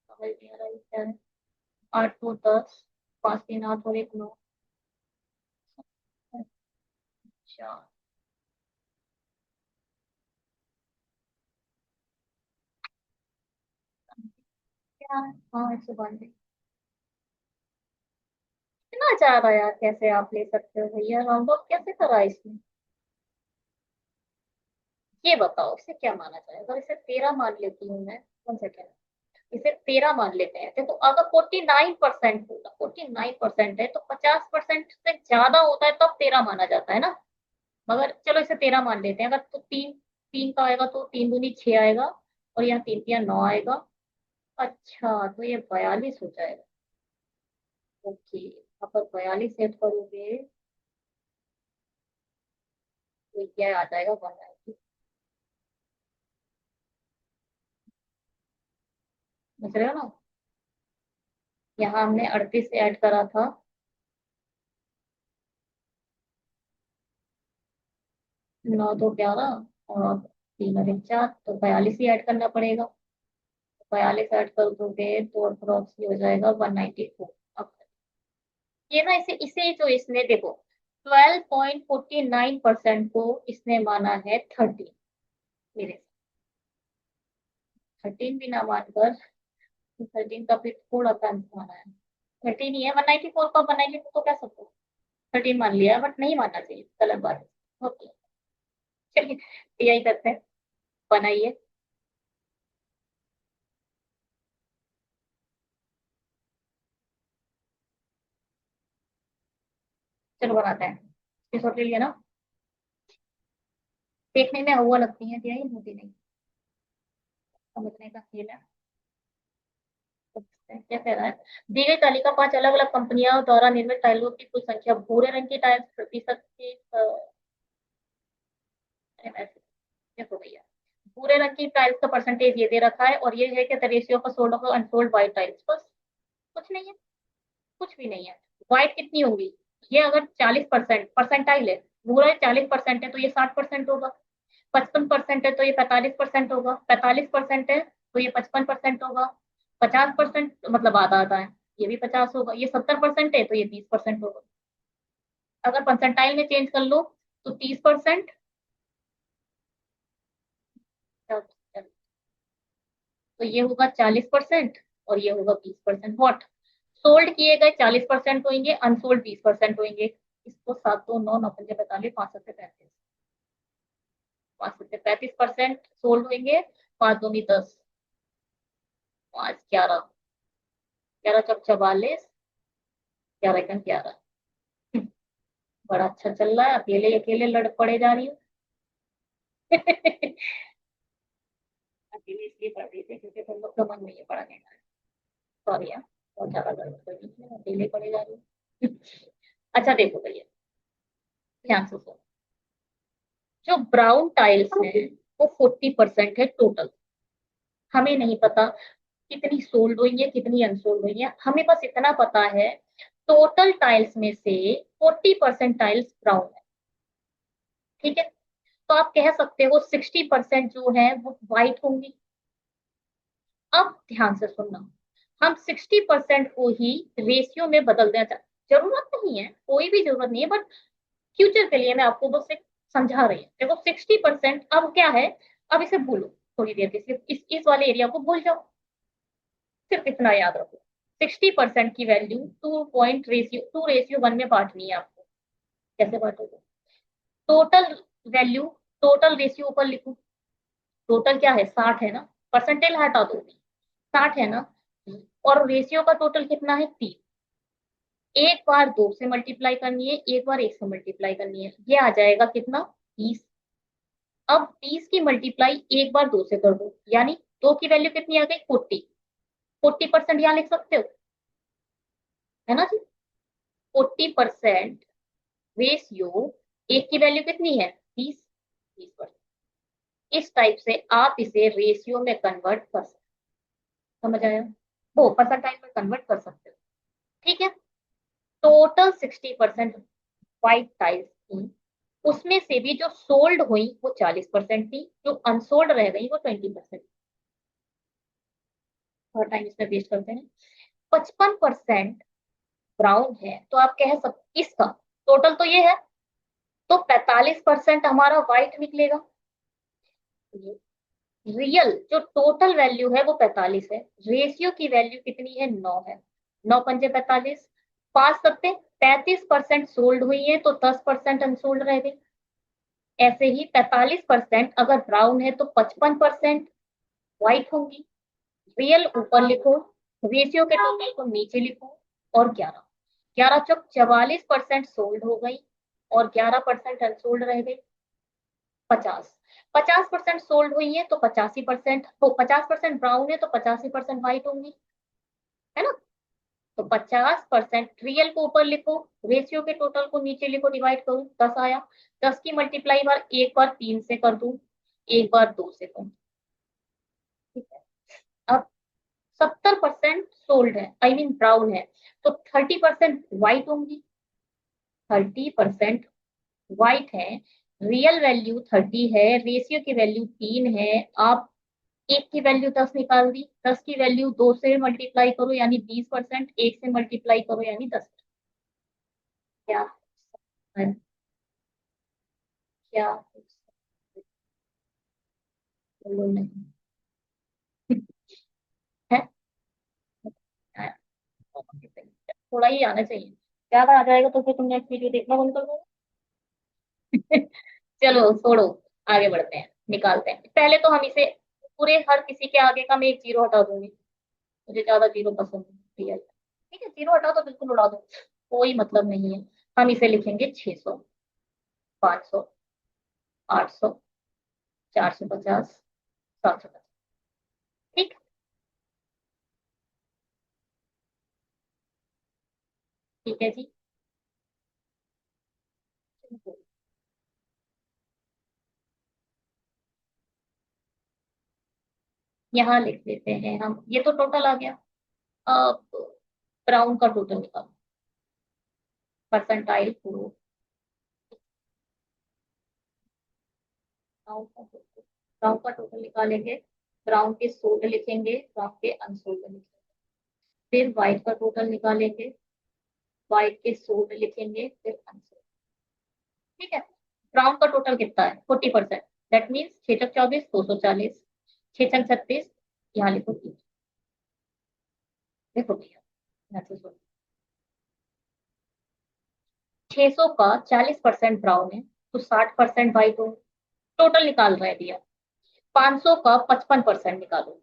समझ नहीं आ रहा है क्या है। 8 2 10, 5 3 8 और 1 9। अच्छा, क्या है, हाँ 192। इतना ज्यादा यार, कैसे आप ले सकते हो भैया, राउंड ऑफ कैसे करा इसमें। ये बताओ इसे क्या माना जाए, अगर इसे 13 मान लेती हूँ मैं, कौन सा क्या, इसे 13 मान लेते हैं। देखो अगर 49% होगा, 49% है तो 50% से ज्यादा होता है तब 13 माना जाता है ना। मगर चलो इसे 13 मान लेते हैं। अगर तो तीन, तीन का आएगा तो तीन दूनी 6 आएगा, और यहाँ तीन तिया 9 आएगा। अच्छा तो ये 42 हो जाएगा। ओके, अगर 42 सेट करोगे तो क्या आ जाएगा, 190। समझ रहे हो ना। यहाँ हमने 38 से ऐड करा था, 9 2 11, और 3 और 1 4, तो 42 ही ऐड करना पड़ेगा। 42 ऐड कर दोगे तो अप्रोक्स हो जाएगा 194। अब ये ना, इसे इसे जो इसने देखो, 12.49% को इसने माना है 13। मेरे 13 भी ना मानकर, 13 का भी थोड़ा सा माना है। 13 ही है, 194 का 192 को क्या सकते, 13 मान लिया बट नहीं मानना चाहिए, गलत बात है। ओके, चलिए यही करते हैं, बनाइए। चलो बनाते हैं। इस होटल लिया ना, देखने में हुआ लगती है, दिया ही होती नहीं। समझने का खेल है। क्या कह रहा है, दी गई तालिका 5 अलग अलग कंपनियों द्वारा निर्मित टाइलों की कुल संख्या, भूरे रंग की टाइल्स प्रतिशत की देखो भैया, भूरे रंग की टाइल्स का परसेंटेज ये दे रखा है, और ये है कि the ratio of sold off unsold white tiles, बस। कुछ नहीं है, कुछ भी नहीं है। व्हाइट कितनी होंगी, ये अगर 40% परसेंटाइल है, भूरा 40% है तो ये 60% होगा। 55% है तो ये 45% होगा, 45% है तो ये 55% होगा, 50% मतलब आधा आधा है, ये भी 50 होगा, ये 70% है तो ये 30% होगा। अगर परसेंटाइल में चेंज कर लो तो 30%, तो ये होगा 40% और ये होगा 20%। वॉट, सोल्ड किए गए 40% होंगे, अनसोल्ड 20% होंगे। इसको 7 2 9 9 5 45, 5 7 35, 5 7 35% सोल्ड होंगे, 5 2 10, 5 11, 11 चौक 44, 11 11। बड़ा अच्छा चल रहा है, अकेले अकेले लड़ पड़े जा रही हूँ। अकेले इसलिए पढ़ रही थी क्योंकि तुम लोग का मन नहीं है पढ़ने का। सॉरी यार, बहुत ज्यादा गड़बड़ कर रही थी, अकेले पढ़े जा रही हूँ। अच्छा देखो भैया, ध्यान से सुनो। जो ब्राउन टाइल्स है वो 40% है टोटल। हमें नहीं पता कितनी सोल्ड हुई है कितनी अनसोल्ड हुई है, हमें बस इतना पता है टोटल टाइल्स में से 40% टाइल्स ब्राउन है। ठीक है, तो आप कह सकते हो 60% जो है वो व्हाइट होंगी। अब ध्यान से सुनना, हम 60% को ही रेशियो में बदल देना चाहते, जरूरत नहीं है, कोई भी जरूरत नहीं है, बट फ्यूचर के लिए मैं आपको बस एक समझा रही हूँ। देखो 60% अब क्या है, अब इसे भूलो थोड़ी देर के, सिर्फ इस वाले एरिया को भूल जाओ, सिर्फ इतना याद रखो। 60% की वैल्यू 2.रेशियो 1 में बांटनी है आपको। कैसे बांटोगे, टोटल वैल्यू, टोटल रेशियो ऊपर लिखो। टोटल क्या है, 60 है ना, परसेंटेज हटा दो, 60 है ना, और रेशियो का टोटल कितना है, 3। एक बार 2 से मल्टीप्लाई करनी है, एक बार 1 से मल्टीप्लाई करनी है, ये आ जाएगा कितना, 30। अब 30 की मल्टीप्लाई एक बार 2 से कर दो, यानी 2 की वैल्यू कितनी आ गई, 40। 40% यहाँ लिख सकते हो, है ना जी। 40% रेशियो, एक की वैल्यू कितनी है, 30, 30%। इस टाइप से आप इसे रेशियो में कन्वर्ट कर सकते, समझ आया, वो परसेंटाइल में कन्वर्ट कर सकते हो। ठीक है, टोटल 60% व्हाइट टाइल्स थी, उसमें से भी जो सोल्ड हुई वो 40% थी, जो अनसोल्ड रह गई वो 20%। और टाइम इसमें वेस्ट करते हैं। 55% ब्राउन है तो आप कह सकते, इसका टोटल तो ये है, तो 45% हमारा व्हाइट निकलेगा। रियल जो टोटल वैल्यू है वो 45 है, रेशियो की वैल्यू कितनी है, 9 है। 9 पंजे 45, 5 सत्ते 35% सोल्ड हुई है तो 10% अनसोल्ड रह गई। ऐसे ही 45% अगर ब्राउन है तो 55% व्हाइट होंगी। रियल ऊपर लिखो, रेशियो के टोटल को नीचे लिखो, और 11, 11 चौक 44% सोल्ड हो गई और 11% अनसोल्ड रह गई। 50, 50% सोल्ड हुई है तो 85%, तो 50% ब्राउन है तो 85% व्हाइट होंगी, है ना। तो 50% रियल को ऊपर लिखो, रेशियो के टोटल को नीचे लिखो, डिवाइड करो, 10 आया। 10 की मल्टीप्लाई बार एक बार 3 से कर दूं, एक बार 2 से कर दूं। ठीक है, अब 70% सोल्ड है, आई मीन ब्राउन है, तो 30% व्हाइट होंगी। 30% व्हाइट है, रियल वैल्यू 30 है, रेशियो की वैल्यू 3 है। आप एक की वैल्यू 10 निकाल दी, 10 की वैल्यू 2 से मल्टीप्लाई करो यानी 20%, एक से मल्टीप्लाई करो यानी 10। क्या है, क्या बोलो नहीं है, थोड़ा ही आना चाहिए, ज्यादा आ जाएगा तो फिर तुम नेक्स्ट वीडियो देखना बंद कर दो। चलो छोड़ो, आगे बढ़ते हैं, निकालते हैं। पहले तो हम इसे पूरे हर किसी के आगे का मैं एक जीरो हटा दूंगी, मुझे ज्यादा जीरो पसंद नहीं है। ठीक है, जीरो हटाओ तो बिल्कुल उड़ा दो, कोई मतलब नहीं है। हम इसे लिखेंगे 600, 500, 800, 450, 750। ठीक, ठीक है जी। यहाँ लिख देते हैं हम, ये तो टोटल आ गया। अब ब्राउन का टोटल निकालो, परसेंटाइल प्रूफ। ब्राउन का टोटल निकालेंगे, ब्राउन के सोल्ड लिखेंगे, ब्राउन के अनसोल्ड लिखेंगे। फिर व्हाइट का टोटल निकालेंगे, व्हाइट के सोल्ड लिखेंगे, फिर अनसोल्ड। ठीक है। ब्राउन का टोटल कितना है? 40%। दैट मीन्स 6 चौक 24, 240। 6 छक 36, यहाँ लिखो 3। देखो भैया, यहाँ से सुनो। 600 का 40% ब्राउन है, तो 60% व्हाइट हो। टोटल निकाल रहा है भैया। 500 का 55% निकालो।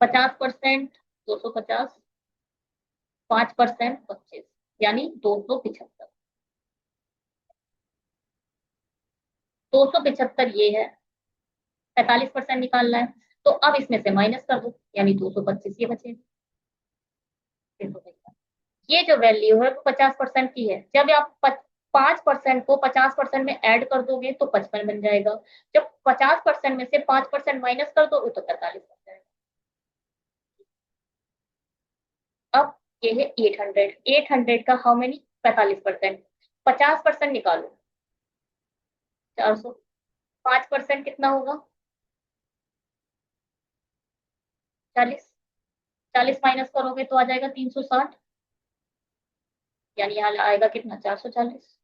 50%, 250। 5% 25, यानी 275। 275 ये है। 45% निकालना है, तो अब इसमें से माइनस कर दो, यानी 225 ये बचे। देखो भैया, ये जो वैल्यू है वो 50% की है। जब आप 5% को 50% में ऐड कर दोगे तो 55 बन जाएगा। जब 50% में से 5% माइनस कर दोगे तो 45 बन जाएगा। अब ये है 800। 800 का हाउ मेनी? 45%। 50% निकालो, 400। 5% कितना होगा? 40। 40 माइनस करोगे तो आ जाएगा 360, यानी यहाँ आएगा कितना? 440।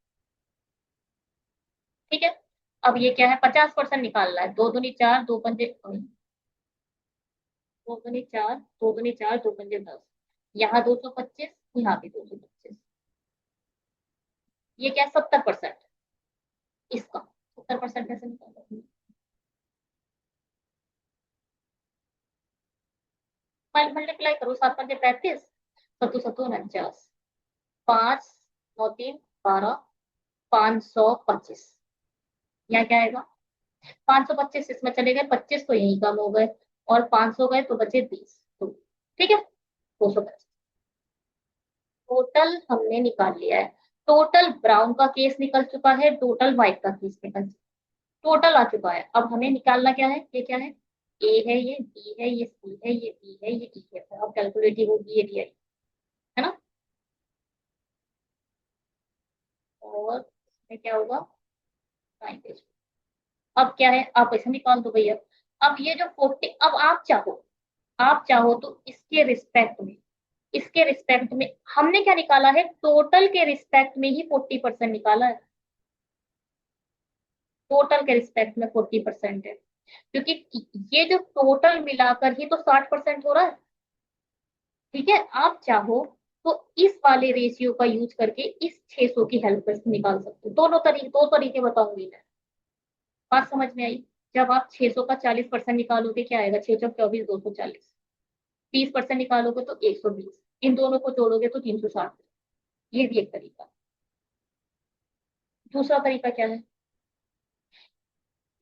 ठीक है। अब ये क्या है? 50% निकालना है। दो दूनी चार, दो पंजे, दो दूनी चार, दो दूनी चार, दो पंजे 10। यहाँ 225, यहाँ भी 225। ये क्या? 70%। इसका 70% कैसे निकालोगे? मल्टीप्लाई करो, 7 पंजे 35, सत्तू सत्तू 49। 5 9 3 12, 525। यहाँ क्या आएगा? 525 इसमें चले गए, 25 तो यही कम हो गए, और 500 गए तो बचे 20। तो ठीक है, 225 टोटल हमने निकाल लिया है। टोटल ब्राउन का केस निकल चुका है, टोटल व्हाइट का केस निकल चुका है, टोटल आ चुका है। अब हमें निकालना क्या है? ये क्या है? ए है, ये बी है, ये सी है, ये डी है, ये ई है। अब कैलकुलेटिव होगी ये डी है ना? और इसमें क्या होगा? साइन। अब क्या है? आप ऐसे निकाल दो भैया। अब ये जो 40, अब आप चाहो तो इसके रिस्पेक्ट में हमने क्या निकाला है? टोटल के रिस्पेक्ट में ही 40% निकाला है। टोटल के रिस्पेक्ट में 40% है, क्योंकि ये जो टोटल मिलाकर ही तो 60% हो रहा है। ठीक है। आप चाहो तो इस वाले रेशियो का यूज करके इस 600 की हेल्प से निकाल सकते हो। दो तरीके बताऊंगी मैं। बात समझ में आई? जब आप 600 का 40% निकालोगे, क्या आएगा? 6 चौक 24, 240। 30% निकालोगे तो 120। इन दोनों को जोड़ोगे तो 360। ये भी एक तरीका। दूसरा तरीका क्या है?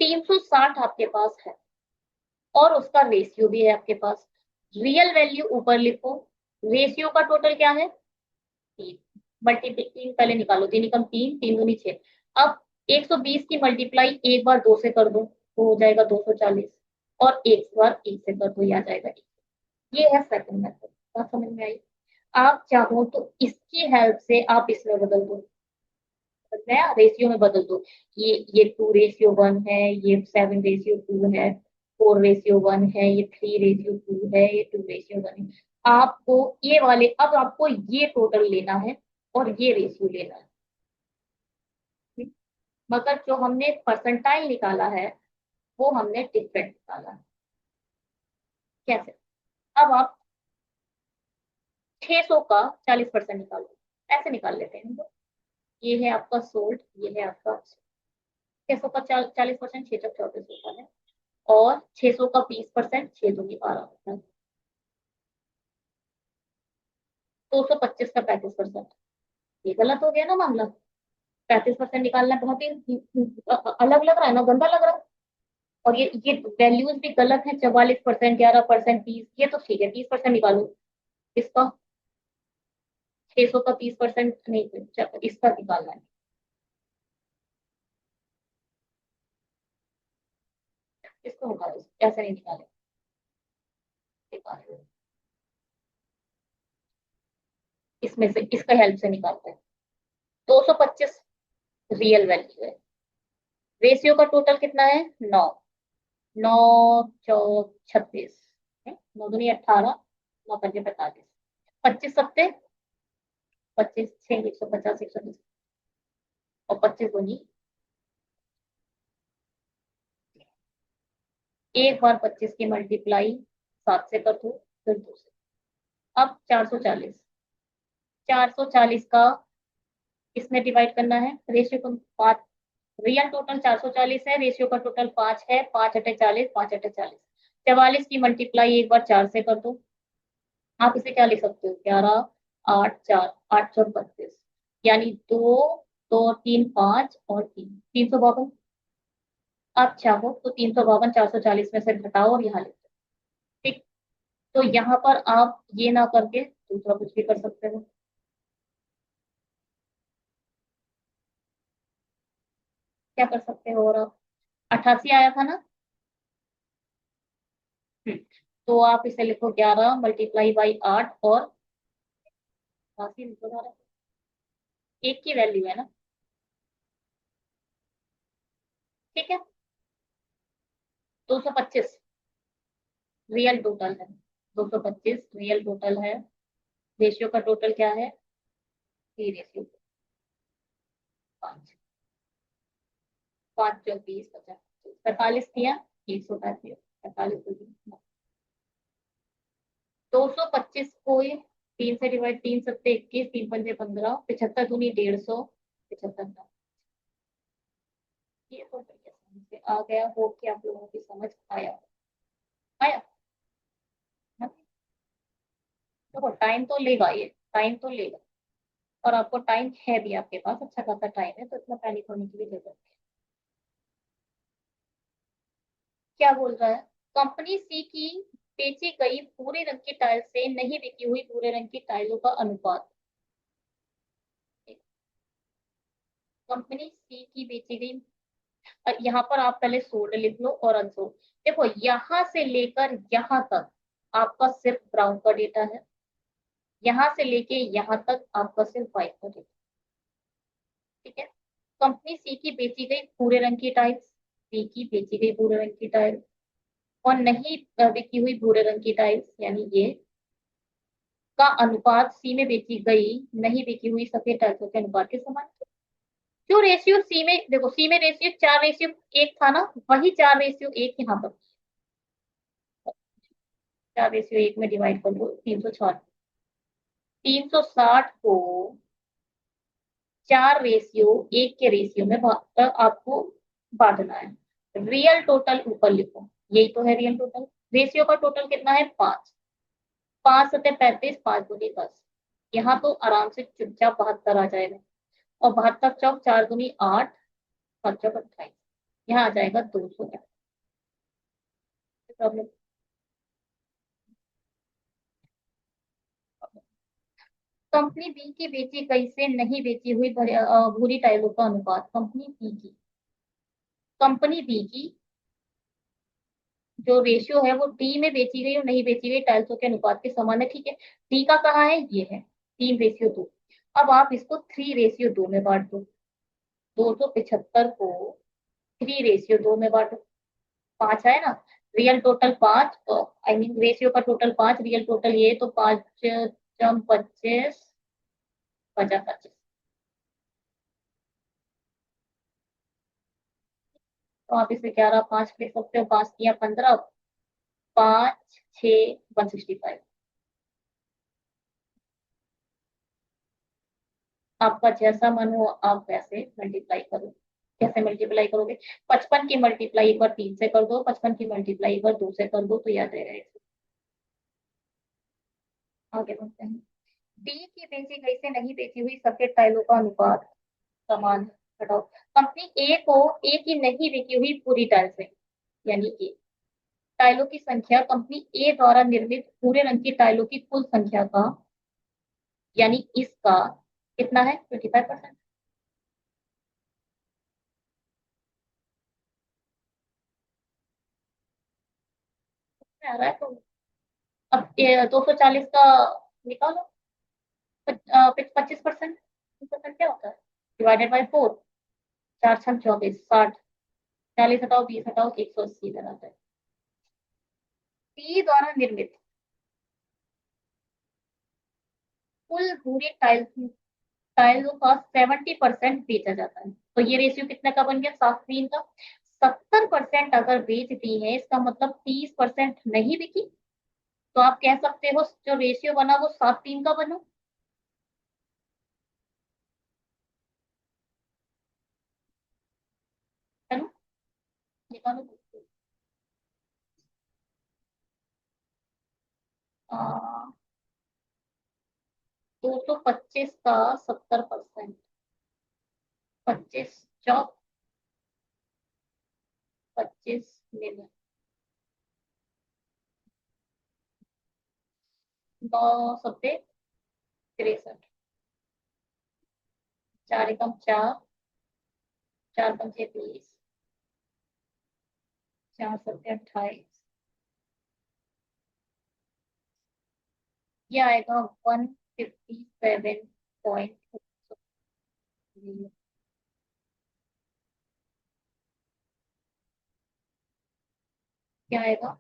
360 आपके पास है और उसका रेशियो भी है आपके पास। रियल वैल्यू ऊपर लिखो, रेशियो का टोटल क्या है? 3। मल्टीप्लाई 3 पहले निकालो, 3 एकम 3, 3 दूनी 6। अब 120 की मल्टीप्लाई एक बार 2 से कर दो तो हो जाएगा 240, और एक बार 1 से कर दो, ये आ जाएगा 1। ये है सेकंड मेथड। बात समझ में आई? आप चाहो तो इसकी हेल्प से आप इसमें बदल दो, नया रेशियो में बदल दो। ये 2:1 है, ये 7:2 है, 4:1 है, ये 3:2 है, ये 2:1 है। आपको ये वाले, अब आपको ये टोटल लेना है और ये रेशियो लेना है। मगर जो हमने परसेंटाइल निकाला है वो हमने डिफरेंट निकाला है। कैसे? अब आप 600 का 40% निकालो, ऐसे निकाल लेते हैं हम लोग। ये है आपका सोल्ड, ये है आपका। 600 का 40%, 6 चौक 24 होता है, और 600 का 20%, 6 दूनी 12 होता है। 225 का 35%, ये गलत हो गया ना मामला? 35% निकालना बहुत ही अलग लग रहा है ना, गंदा लग रहा है। और ये वैल्यूज भी गलत है। 44%, 11%, 30, ये तो ठीक है। 30% निकालो इसका। 600 का 30% नहीं, इसका निकालना है। इसको निकालो, ऐसे नहीं निकाले, निकालो। इसमें से इसका हेल्प से निकालते हैं। 225 रियल वैल्यू है। रेशियो का टोटल कितना है? 9। 9 चौक 36, 9 दूनी 18, 9 पंजे 45, 25 सत्ते 25, 6 150, 120 और 25 दूनी। एक बार 25 की मल्टीप्लाई 7 से कर दो, फिर 2 से। अब 440, 440 का किसमें डिवाइड करना है? रेशियो को 5। रियल टोटल 440 है, रेशियो का टोटल 5 है। 5 अटे 40, 5 अटे 40। 44 की मल्टीप्लाई एक बार 4 से कर दो। आप इसे क्या लिख सकते हो? 11 8 4, 8 4 25, यानी 2 2 3 5 और 352। आप चाहो तो 352 440 में से घटाओ और यहाँ लिख दो। ठीक। तो यहाँ पर आप ये ना करके दूसरा कुछ भी कर सकते हो। क्या कर सकते हो? और आप 88 आया था ना? हम्म, तो आप इसे लिखो 11 × 8 और 88 लिखो ना। एक की वैल्यू है ना। ठीक है। 225 रियल टोटल है। 225 रियल टोटल है। रेशियो का टोटल क्या है? 3:5। 5 × 20 50, 45 किया। 135, 45। 225 को 3 से डिवाइड, 3 सत्ते 21, 3 पंजे 15, 75 दूनी 150, 75 का। ये तो बढ़िया समझ में आ गया हो कि आप लोगों की समझ आया। आया ना? देखो टाइम तो लेगा, ये टाइम तो लेगा। और आपको टाइम है भी, आपके पास अच्छा खासा टाइम है, तो इतना पैनिक होने की भी जरूरत नहीं। क्या बोल रहा है? कंपनी सी की बेची गई भूरे रंग की टाइल से नहीं बिकी हुई भूरे रंग की टाइलों का अनुपात। कंपनी सी की बेची गई, यहाँ पर आप पहले सोल्ड लिख लो और अनसोल्ड। देखो यहाँ से लेकर यहाँ तक आपका सिर्फ ब्राउन का डेटा है। यहाँ से लेके यहाँ तक आपका सिर्फ व्हाइट का डेटा। ठीक है। कंपनी सी की बेची गई भूरे रंग की टाइल्स, सी की बेची गई भूरे रंग की टाइल्स और नहीं बिकी हुई भूरे रंग की टाइल्स, यानी ये का अनुपात सी में बेची गई नहीं बिकी हुई सफेद टाइल्सों के अनुपात के समान। जो रेशियो सी में, देखो सी में रेशियो 4:1 था ना, वही 4:1 यहाँ पर। 4:1 में डिवाइड कर दो, 360। 360 को 4:1 के रेशियो में आपको बांटना है। रियल टोटल ऊपर लिखो, यही तो है रियल टोटल। रेशियो का टोटल कितना है? 5। 5 सत्ते 35, 5 दूनी 10। यहाँ तो आराम से चुपचाप 72 आ जाएगा। और 72 × 4 × 4 = 8, 7 × 28। यहाँ आ जाएगा 200। प्रॉब्लम। कंपनी बी की बेची गई से नहीं बेची हुई भूरी टाइलों का अनुपात। कंपनी बी की जो रेशियो है वो डी में बेची गई और नहीं बेची गई टाइल्सों के अनुपात के समान है। ठीक है। डी का कहाँ है? ये है 3:2। अब आप इसको 3:2 में बांट दो। 275 को 3:2 में बांटो। 5 है ना। Real total 5, I mean ratio का टोटल 5, रियल टोटल ये, तो 5 × 25, 50 25। तो आप इसे 11 5 लिख सकते हो। 5 × 15, 5 6 165। आपका जैसा मन हो आप वैसे मल्टीप्लाई करो। कैसे मल्टीप्लाई करोगे? 55 की मल्टीप्लाई एक बार 3 से कर दो, 55 की मल्टीप्लाई एक बार 2 से कर दो, तो याद रहेगा। आगे बढ़ते हैं। डी की बेची गई से नहीं बेची हुई सफेद टाइलों का अनुपात समान है। हटाओ। कंपनी ए को ए की नहीं बिकी हुई पूरी टाइल से, यानी ए टाइलों की संख्या कंपनी ए द्वारा निर्मित भूरे रंग की टाइलों की कुल संख्या का, यानी इसका कितना है? 25%। आ रहा है तो अब 240 का निकालो। 25%। 25% क्या होता है? Divided by 4, 4 × 6 = 24, 60। 40 हटाओ, 20 हटाओ, 180 इधर आता है। पी द्वारा निर्मित कुल भूरी टाइलों का 70% बेचा जाता है। तो ये रेशियो कितने का बन गया? 7:3 का। 70% अगर बेच दी है, इसका मतलब 30% नहीं बिकी। तो आप कह सकते हो जो रेशियो बना वो 7:3 का बना। है ना? निकालो। 225 का 70%। 25 चौक 25 मिलियन। 963। 4 एकम 4। 4 पंचे 20। 4 सत्ते 28। ये आएगा 157 पॉइंट। क्या आएगा?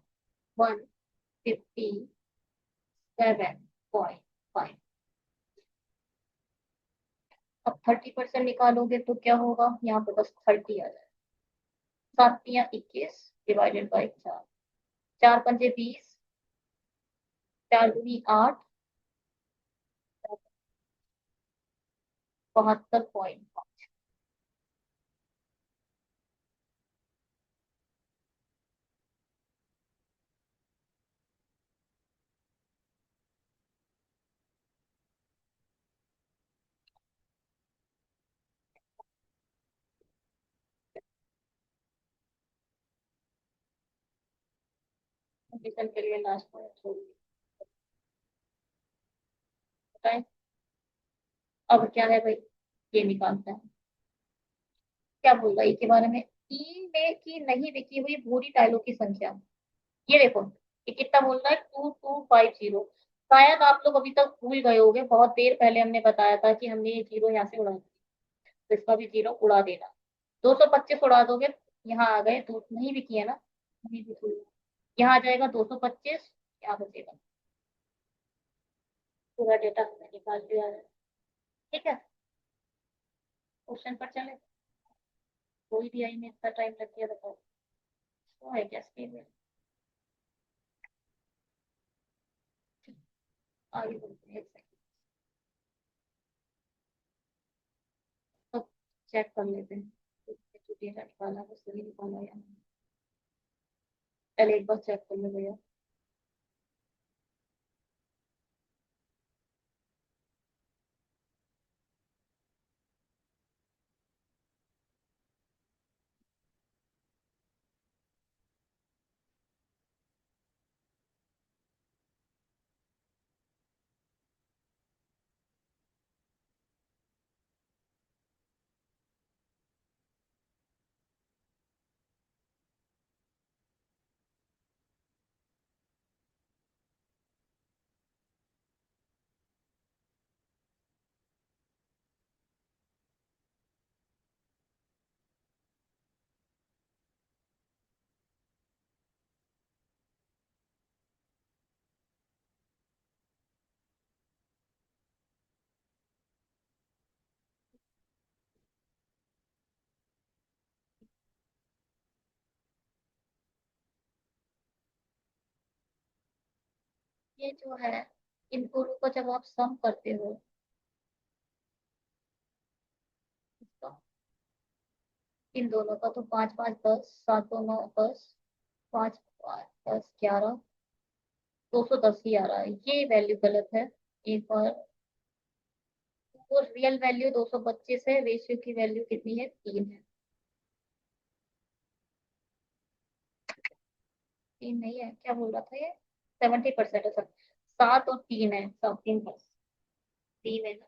157.5। अब 30% निकालोगे तो क्या होगा? यहाँ पे बस 30 आ जाए। 7 या 21 डिवाइडेड बाई 4। 4 पंचे 20। 4 दूनी 8। 72.5। कंडीशन के लिए लास्ट पॉइंट छोड़ बताए। अब क्या है भाई? ये निकालते हैं। क्या बोल रहा है के बारे में? ई में की नहीं बिकी हुई भूरी टाइलों की संख्या। ये देखो, ये कितना बोल रहा है? 2250। शायद आप लोग अभी तक भूल गए होंगे, बहुत देर पहले हमने बताया था कि हमने ये जीरो यहाँ से उड़ा दिया। तो इसका भी जीरो उड़ा देना। 225 उड़ा दोगे। यहाँ आ गए, तो नहीं बिकी है ना? नहीं बिकी हुई। यहाँ आ जाएगा 225। यहाँ बचेगा। पूरा डेटा हमने निकाल लिया है। ठीक है। क्वेश्चन पर चले। कोई भी आई में इतना टाइम लग गया बताओ। तो है क्या स्पीड में? आगे बोलते हैं, एक सेकंड। तो चेक कर लेते हैं। जो डेटा निकाला वो सही निकाला या नहीं। पहले एक बार चेक कर लो भैया। ये जो है, इन दोनों को जब आप सम करते हो, तो इन दोनों का तो 5 5 10, 7 2 9 10, 5 5 10 11, 210 ही आ रहा है। ये वैल्यू गलत है। एक बार। वो रियल वैल्यू 225 है, रेशियो की वैल्यू कितनी है? 3 है। 3 नहीं है, क्या बोल रहा था ये? 70% है सर। 7 और 3 है, 7 3 10। 3 है ना?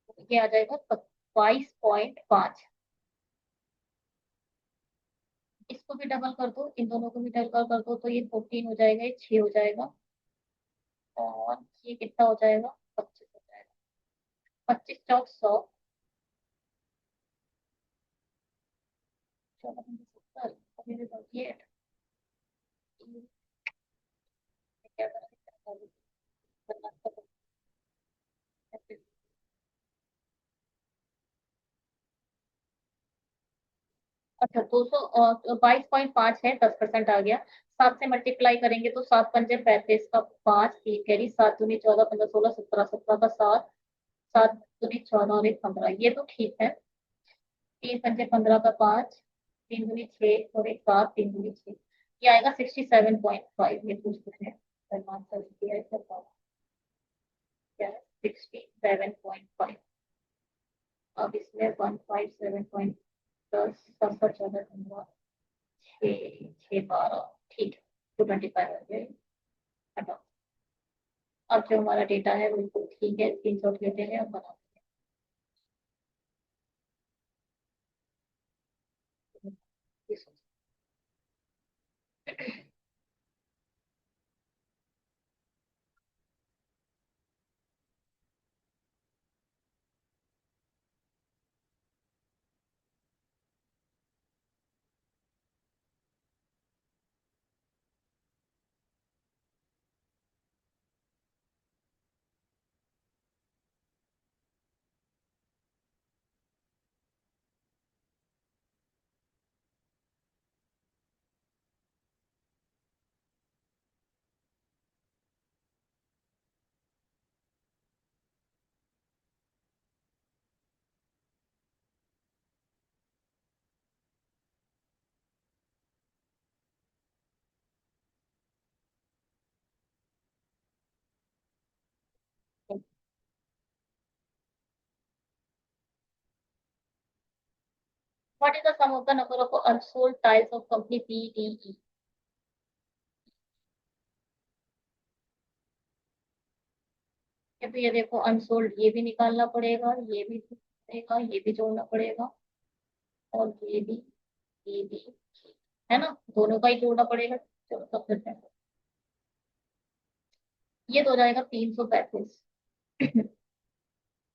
तो ये आ जाएगा 22.5। इसको भी डबल कर दो, इन दोनों को भी डबल कर दो, तो ये 14 हो जाएगा, ये 6 हो जाएगा। और ये कितना हो जाएगा? 25 हो जाएगा। 25 चौक 100। 14 पंजे 70। ये क्या करना है? अच्छा 222.5 है, 10% आ गया। 7 से मल्टीप्लाई करेंगे तो 7 पंजे 35 का 5, 3 कैरी, 7 दूनी 14, 15, 16, 17 का 7, 7 दूनी 14 और 1 15, ये तो ठीक है। 3 पंजे 15 का 5, 3 दूनी 6 और 1 7, 3 दूनी 6, ये आएगा 67.5। ये पूछ रहे हैं सलमान सर दिया है, इसका क्या है? 67.5। अब इसमें 157.10, 7 7 14 15, 6 6 12, ठीक है। 225 आ गया। हटाओ। अब जो हमारा डेटा है बिल्कुल ठीक है, स्क्रीनशॉट लेते हैं और बनाते हैं। What is the sum of the number of unsold tiles of company PDE? तो ये देखो अनसोल्ड, ये भी निकालना पड़ेगा, ये भी पड़ेगा, ये भी जोड़ना पड़ेगा, और ये भी, है ना? दोनों का ही जोड़ना पड़ेगा। चलो सब करते हैं। ये तो हो जाएगा 335।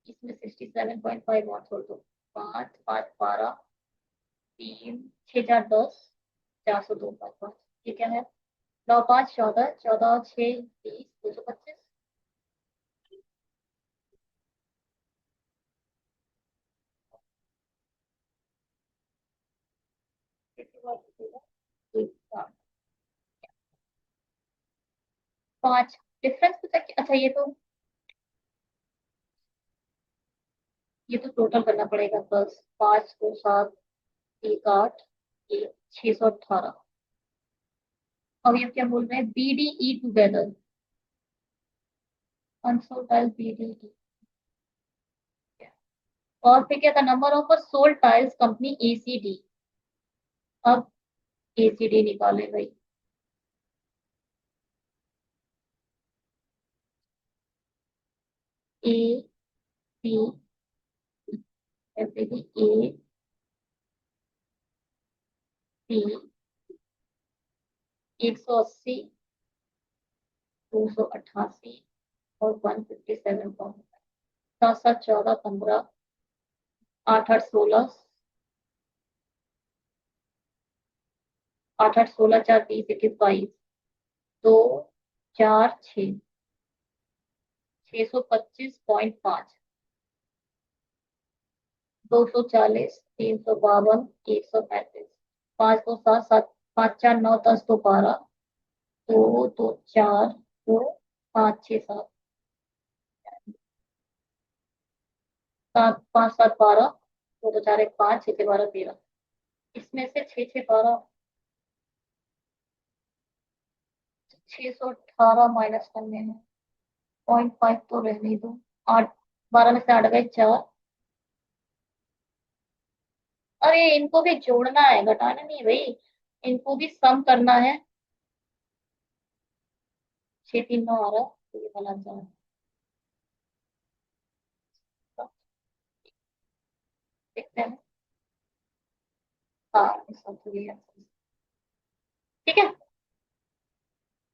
इसमें 67.5 और छोड़ दो। 5 5 12, 3 6 4 10, 402 5 5, ये क्या है? 9 5 14, 14 6 20, 225। पांच डिफरेंस तो अच्छा ये तो टोटल करना पड़ेगा। 10 5 2 7 1 8, ये 618। अब ये क्या बोल रहे हैं? BDE together, unsold BDE। और फिर क्या था? Number of sold tiles company ACD। अब ACD निकाले भाई। A C, ऐसे कि AC 180, 288 और 157 पॉइंट। 7 7 14 15, 8 8 16, 8 8 16 4 30 21 22, 2 4 6, 625.5, 240, 352, 135, 5 2 7 7, 5 4 9 10 2 12, 2 2 4 2 5 6 7, 7 5 7 12, 2 2 4 1 5, 6 6 12 13। इसमें से 6 6 12, 618 माइनस करने हैं। 0.5 तो रहने दो। 8, 12 में से 8 गए 4। अरे इनको भी जोड़ना है, घटाना नहीं है भाई। इनको भी सम करना है। 6 3 9 आ रहा है, तो ये वाला आंसर है। तो देखते हैं। हाँ इसका तो ये आंसर है। ठीक है,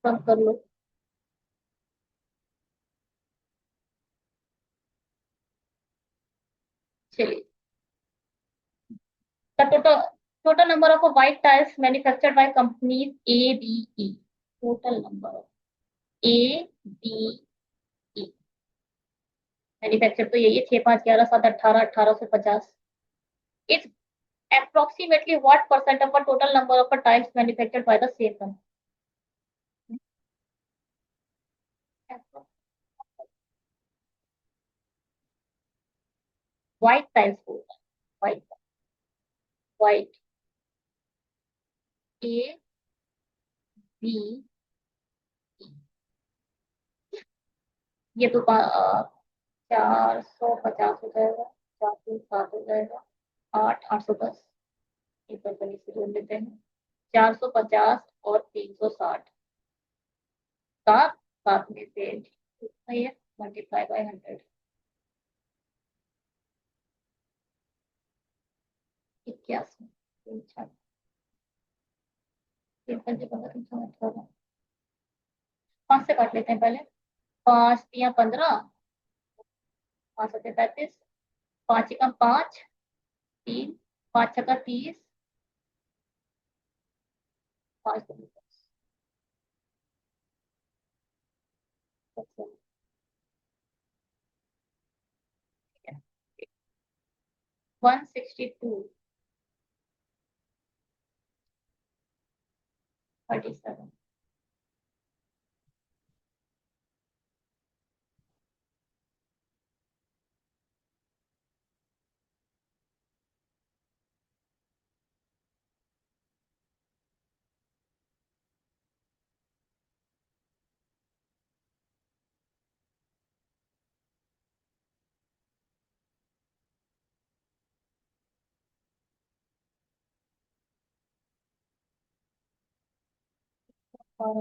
सम कर लो। चलिए। Total total number of white tiles manufactured by companies A B E. Total number of A B E manufacture तो यही है, 6 5 11 7 18 1850। It's approximately what percent of the total number of tiles manufactured by the same company? White tiles बोल रहा है, white white A B ये तो 450 हो जाएगा, 4 3 7 हो जाएगा, 8 810, एक बार गणित से जोड़ लेते हैं। 450 और 360, सात, सात में से कितना है, मल्टीप्लाई बाय 100, 81, 3 6 5 से काट लेते हैं पहले। 5 3 15, 5 7 35, 5 1 5, 3, 5 6 30, 5 162 37। और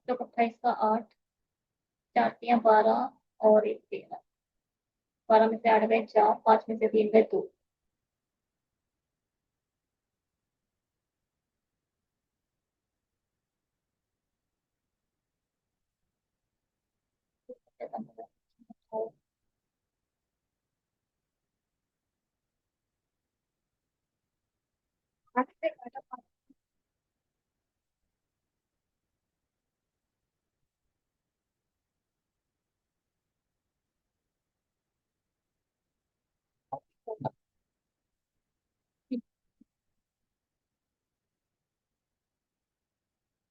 28 का 8, 4 3 12 और 1 13, 12 में से 8 गए 4, 5 में से 3 गए 2। आठ से घटा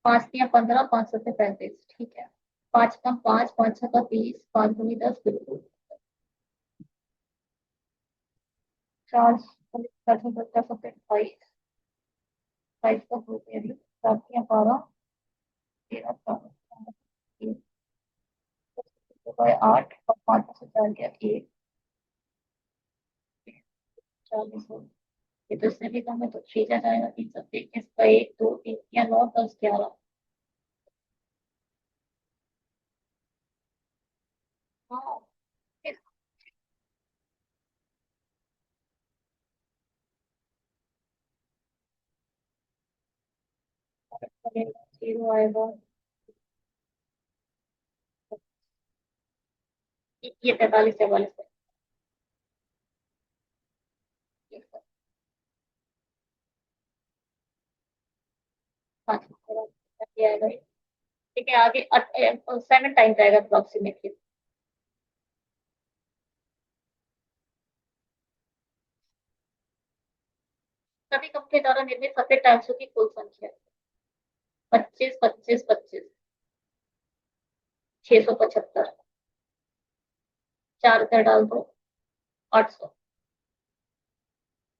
5 3 15, 5 7 35, ठीक है। 5 कम 5, 5 6 30, 5 दूनी 10, बिल्कुल। 4 4 7 28, 22 का ग्रुप एरिया, 4 3 12, 13 8 और 5 में से 4 गया 1, 40 हो। ये तो इससे भी कम है, तो 6 जा जाएगा, 3 21 का 1 2 3 या 9 10 11। हाँ, फिर करेगा, 0 आएगा। ये 43 44 है। 5 ये आएगा। ठीक है, आगे 7 टाइम्स आएगा अप्रोक्सीमेटली। सभी कंपनी द्वारा निर्मित सफेद टाइल्सों की कुल संख्या 25 25 25, 675। 4 डाल दो, 800,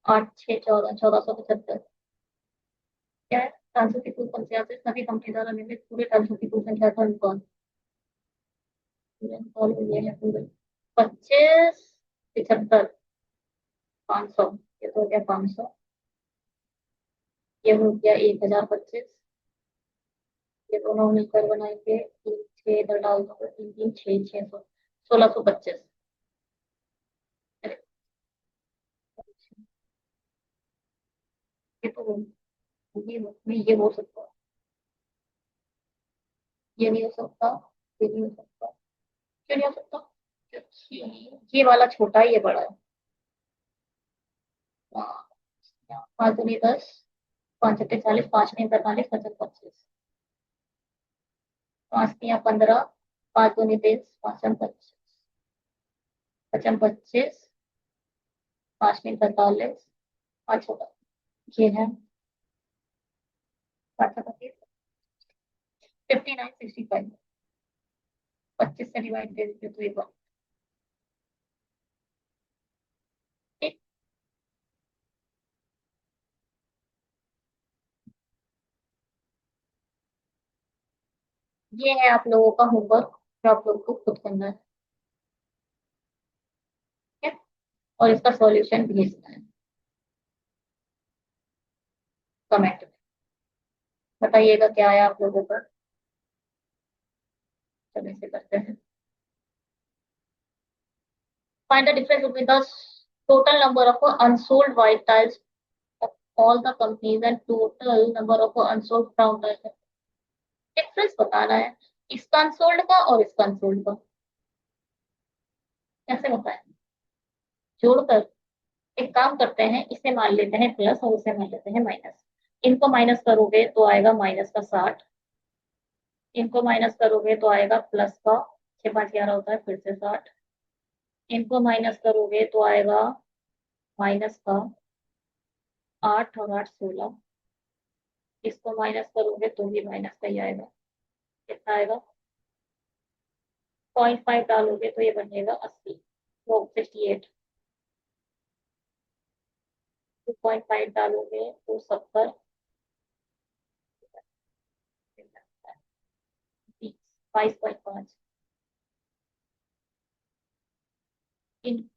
8 6 14, 1475। क्या है, टाइल्सों की कुल संख्या से सभी कंपनी द्वारा निर्मित पूरे टाइल्सों की कुल संख्या का अनुपात। ये है पूरे 25 75 500, ये तो हो गया 500। ये हो गया 1025। ये दोनों मिलकर बनाएंगे 3 6, इधर डाल दो, 3 3 6 600, 1625। ये तो ये हो सकता है, ये नहीं हो सकता, ये नहीं हो सकता। क्यों नहीं हो सकता? क्योंकि ये वाला छोटा है, ये बड़ा है। पाँच दूनी 10, पाँच अट्ठे 40, पाँच नहीं 45, पचपन 25, पाँच तिया 15, पाँच दूनी 30, पाँचम 25, पचम 25, पाँच नहीं 45, पाँच होगा, ये है पाँच 59, 65, 25 से डिवाइड दे दीजिए तो ये बात ठीक। ये है आप लोगों का होमवर्क जो आप लोगों को खुद करना है, ठीक है? और इसका सॉल्यूशन भेजना है कमेंट में, बताइएगा क्या आया आप लोगों का। चलिए से करते हैं। Find the difference between the total number of unsold white tiles of all the companies and total number of unsold brown tiles। Difference बताना है इसका अनसोल्ड का और इसका अनसोल्ड का। कैसे बताएं? जोड़कर। एक काम करते हैं, इसे मान लेते हैं प्लस और इसे मान लेते हैं माइनस। इनको माइनस करोगे तो आएगा माइनस का 60, इनको माइनस करोगे तो आएगा प्लस का 6 5 11 होता है फिर से 60, इनको माइनस करोगे तो आएगा माइनस का 8 और 8 16, इसको माइनस करोगे तो भी माइनस का ही आएगा। कितना आएगा? 0.5 डालोगे तो ये बनेगा 80, वो 68, 2.5 डालोगे तो 70, 22.5। इन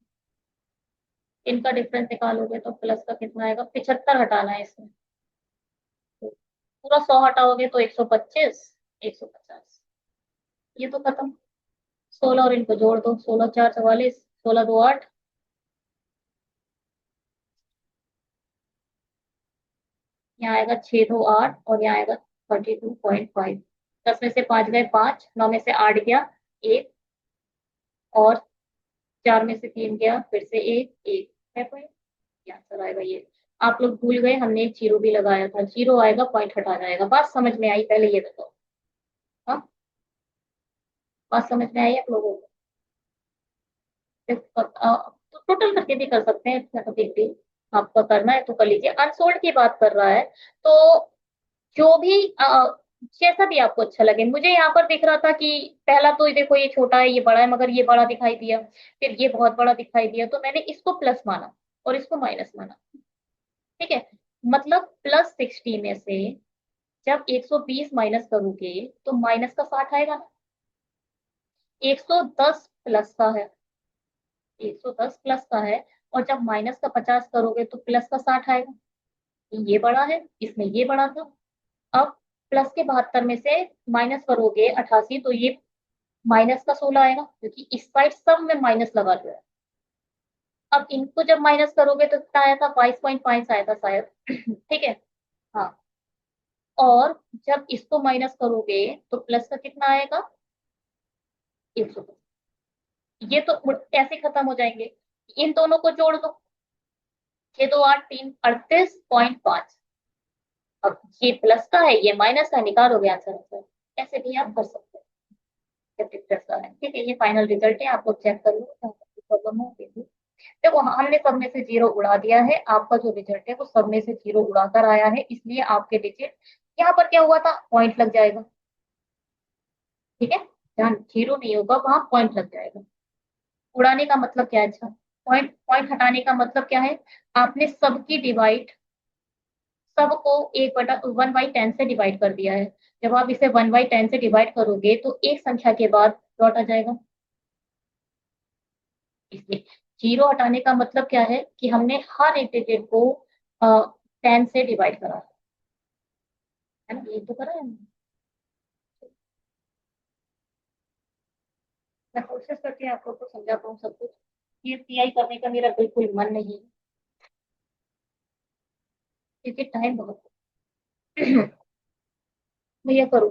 इनका डिफरेंस निकालोगे तो प्लस का कितना आएगा? 75 हटाना है इसमें, तो पूरा 100 हटाओगे तो 125, 150, ये तो खत्म। 16 और इनको जोड़ दो, 16 4 44, 16 2 8, यहाँ आएगा 6 2 8 और यहाँ आएगा 32.5। 10 में से 5 गए 5, 9 में से 8 गया 1, और 4 में से 3 गया फिर से 1 1 है कोई, आंसर आएगा ये। आप लोग भूल गए हमने एक जीरो भी लगाया था, जीरो आएगा पॉइंट हटा जाएगा। बात समझ में आई? पहले ये बताओ। हाँ, बात समझ में आई आप लोगों को? तो टोटल करके भी कर सकते हैं, इतना तो बिग डील। आपका करना है तो कर लीजिए। अनसोल्ड की बात कर रहा है तो जो भी जैसा भी आपको अच्छा लगे। मुझे यहाँ पर दिख रहा था कि पहला तो ये देखो, ये छोटा है ये बड़ा है, मगर ये बड़ा दिखाई दिया, फिर ये बहुत बड़ा दिखाई दिया, तो मैंने इसको प्लस माना और इसको माइनस माना। ठीक है, मतलब +60 में से जब 120 माइनस करोगे तो माइनस का 60 आएगा ना। 110 प्लस का है, 110 प्लस का है, और जब माइनस का 50 करोगे तो प्लस का 60 आएगा। ये बड़ा है, इसमें ये बड़ा था। अब प्लस के 72 में से माइनस करोगे 88 तो ये माइनस का 16 आएगा, क्योंकि इस साइड सब में माइनस लगा दिया है। अब इनको जब माइनस करोगे तो कितना आया था? 22.5 आया था शायद। ठीक है। हाँ, और जब इसको माइनस करोगे तो प्लस का कितना आएगा? 100। ये तो ऐसे खत्म हो जाएंगे। इन दोनों को जोड़ दो, 6 2 8 3 38.5। अब ये प्लस का है ये माइनस का, निकालोगे आंसर आंसर। ऐसे भी आप कर सकते हैं जब डिफरेंस का है। ठीक है, ये फाइनल रिजल्ट है, आप लोग चेक कर लो प्रॉब्लम हो फिर भी। देखो हमने सब में से जीरो उड़ा दिया है, आपका जो रिजल्ट है वो सब में से जीरो उड़ाकर आया है, इसलिए आपके डिजिट यहाँ पर क्या हुआ था? पॉइंट लग जाएगा। ठीक है, जहाँ जीरो नहीं होगा वहां पॉइंट लग जाएगा। उड़ाने का मतलब क्या है? अच्छा, पॉइंट पॉइंट हटाने का मतलब क्या है? आपने सबकी डिवाइड, सबको 1/1/10 से डिवाइड कर दिया है। जब आप इसे 1/10 से डिवाइड करोगे तो एक संख्या के बाद डॉट आ जाएगा, इसलिए जीरो हटाने का मतलब क्या है कि हमने हर एक डिजिट को 10 से डिवाइड करा है ना, ये तो करा है हमने। मैं कोशिश करती हूँ आप लोग को समझा पाऊँ सब कुछ। ये पीआई करने का मेरा बिल्कुल मन नहीं है, क्योंकि टाइम बहुत है। भैया करो,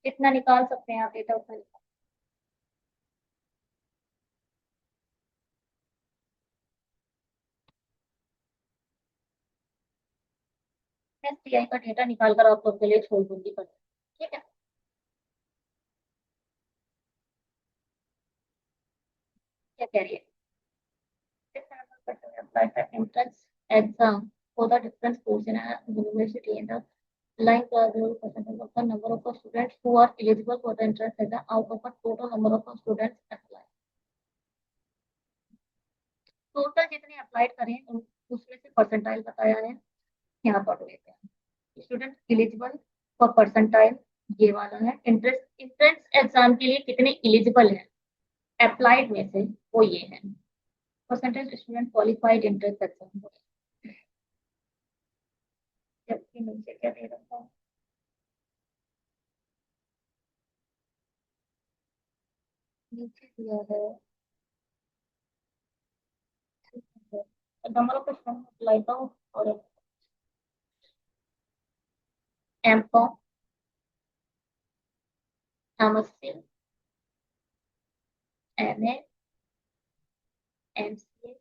कितना निकाल सकते हैं आप डेटा उतना निकाल। एसटीआई का डेटा निकाल कर आप लोग के लिए छोड़ दूंगी पर, ठीक है। क्या कह रही है? Apply for entrance exam for the different schools in a university and the like the percentage of the number of the students who are eligible for the entrance exam out of the total number of the students apply. Total जितने applied करें उसमें से percentile बताया है, यहाँ पर लेते हैं स्टूडेंट एलिजिबल फॉर परसेंटाइल, ये वाला है इंट्रेंस इंट्रेंस एग्जाम के लिए कितने एलिजिबल हैं अप्लाइड में से, वो ये है percentage student qualified entrance exam. जबकि नीचे क्या दे रखा है, नीचे दिया है नंबर ऑफ स्टूडेंट अप्लाई का और M Com MSc MA MCA.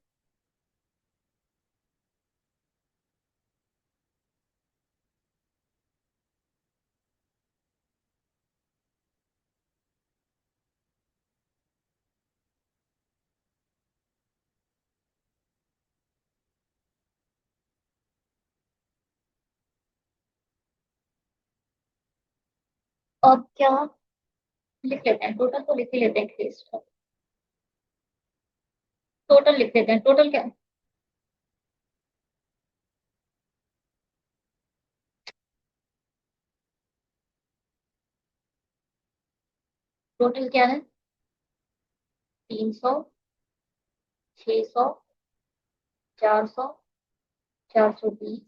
और क्या लिख लेते हैं, टोटल तो लिख ही लेते हैं एटलीस्ट, टोटल लिख लेते हैं, टोटल क्या टोटल क्या है 300 600 400 420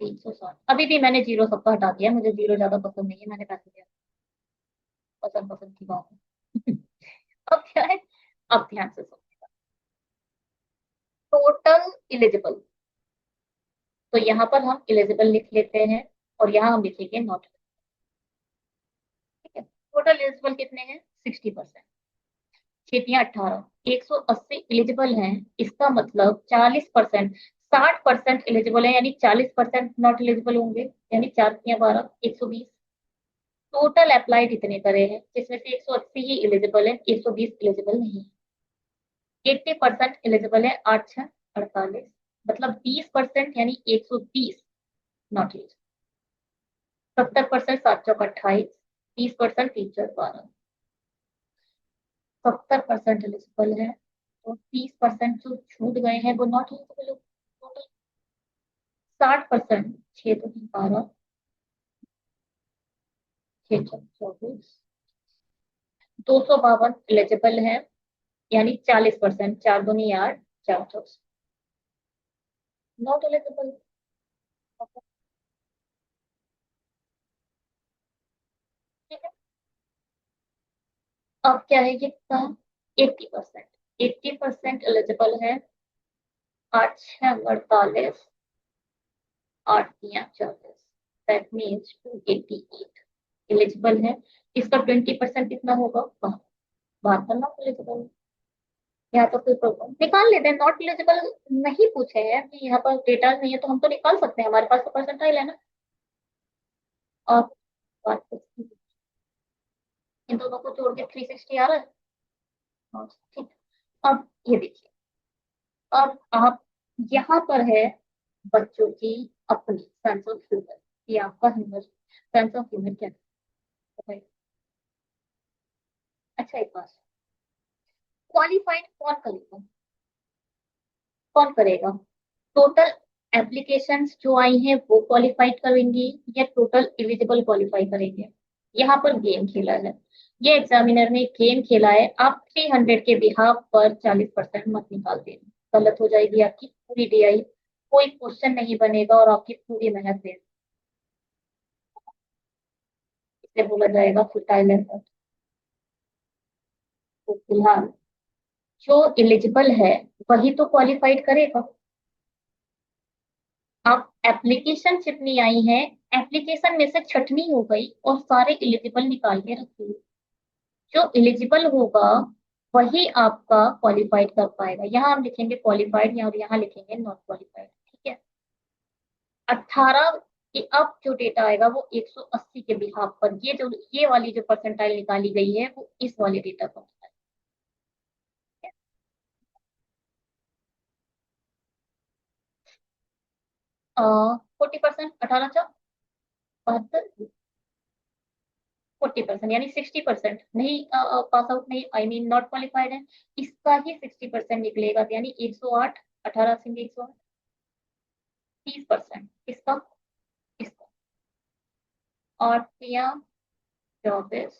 360। अभी भी मैंने जीरो सबका हटा दिया, मुझे जीरो ज्यादा पसंद नहीं है, मैंने पैसे दिया, पसंद पसंद की बात है। अब क्या है, अब ध्यान से सुनो, टोटल इलिजिबल, तो यहाँ पर हम इलिजिबल लिख लेते हैं और यहाँ हम लिखेंगे नॉट, ठीक है। टोटल एलिजिबल कितने हैं 60%, सीटियां 18, 180 एलिजिबल हैं, इसका मतलब 40%, 60% एलिजिबल है यानी 40% नॉट एलिजिबल होंगे, यानी 4 या 12 120। टोटल अप्लाइड इतने करे हैं जिसमें से 180 ही एलिजिबल है, 120 एलिजिबल नहीं। 80% एलिजिबल है, 8 6 48, मतलब 20% यानी 130 नॉट एलिजिबल। 70% 7 चौक 28, 30% 3 4 12, 70% एलिजिबल है, तो 30% जो छूट गए हैं वो नॉट एलिजिबल। टोटल 60%, 6 तो 12, 6 चौक 24, 252 एलिजिबल है, यानी 40%, 4 दूनी 8, 4 चौक नॉट एलिजिबल। ठीक है, अब क्या है ये कितना, 80%, 80% एलिजिबल है, 8 6 48, 8 3 40, दैट मीन्स 288 एलिजिबल है। इसका 20% कितना होगा, 72 नॉट एलिजिबल। यहाँ तो कोई प्रॉब्लम निकाल लेते हैं, नॉट एलिजिबल नहीं पूछे हैं कि यहाँ पर डेटा नहीं है तो हम तो निकाल सकते हैं, हमारे पास तो परसेंटाइल है ना। और बात करते हैं, इन दोनों को जोड़ के 360 आ रहा है। हाँ, ठीक। अब ये देखिए, अब आप यहाँ पर है बच्चों की अपनी सेंस ऑफ ह्यूमर, ये आपका ह्यूमर सेंस ऑफ ह्यूमर क्या है। अच्छा एक बात, क्वालिफाइड कौन करेगा, कौन करेगा, टोटल एप्लीकेशंस जो आई हैं वो क्वालिफाइड करेंगी या टोटल एलिजिबल क्वालिफाई करेंगे। यहाँ पर गेम खेला है, ये एग्जामिनर ने गेम खेला है, आप 300 के बिहाफ पर 40% मत निकाल देना, गलत हो जाएगी आपकी पूरी डीआई, कोई क्वेश्चन नहीं बनेगा और आपकी पूरी मेहनत वेस्ट, इसलिए बोला जाएगा फुटाइल एफर्ट। तो फिलहाल जो एलिजिबल है वही तो क्वालिफाइड करेगा। अब एप्लीकेशन जितनी आई है, एप्लीकेशन में से छटनी हो गई और सारे एलिजिबल निकाल के रखी, जो एलिजिबल होगा वही आपका क्वालिफाइड कर पाएगा। यहाँ हम लिखेंगे क्वालिफाइड और यहाँ लिखेंगे नॉट क्वालिफाइड, ठीक है। 18 कि अब जो डेटा आएगा वो 180 के बिहाफ पर, ये वाली जो परसेंटाइल निकाली गई है वो इस वाले डेटा पर है। 40%, 18 40% यानी 60% नहीं, पास आउट नहीं, आई मीन नॉट क्वालिफाइड है। इसका ही 60% निकलेगा, तो यानी 108, 18 से 108, 30%। इसका, इसका। आठ तिया 24,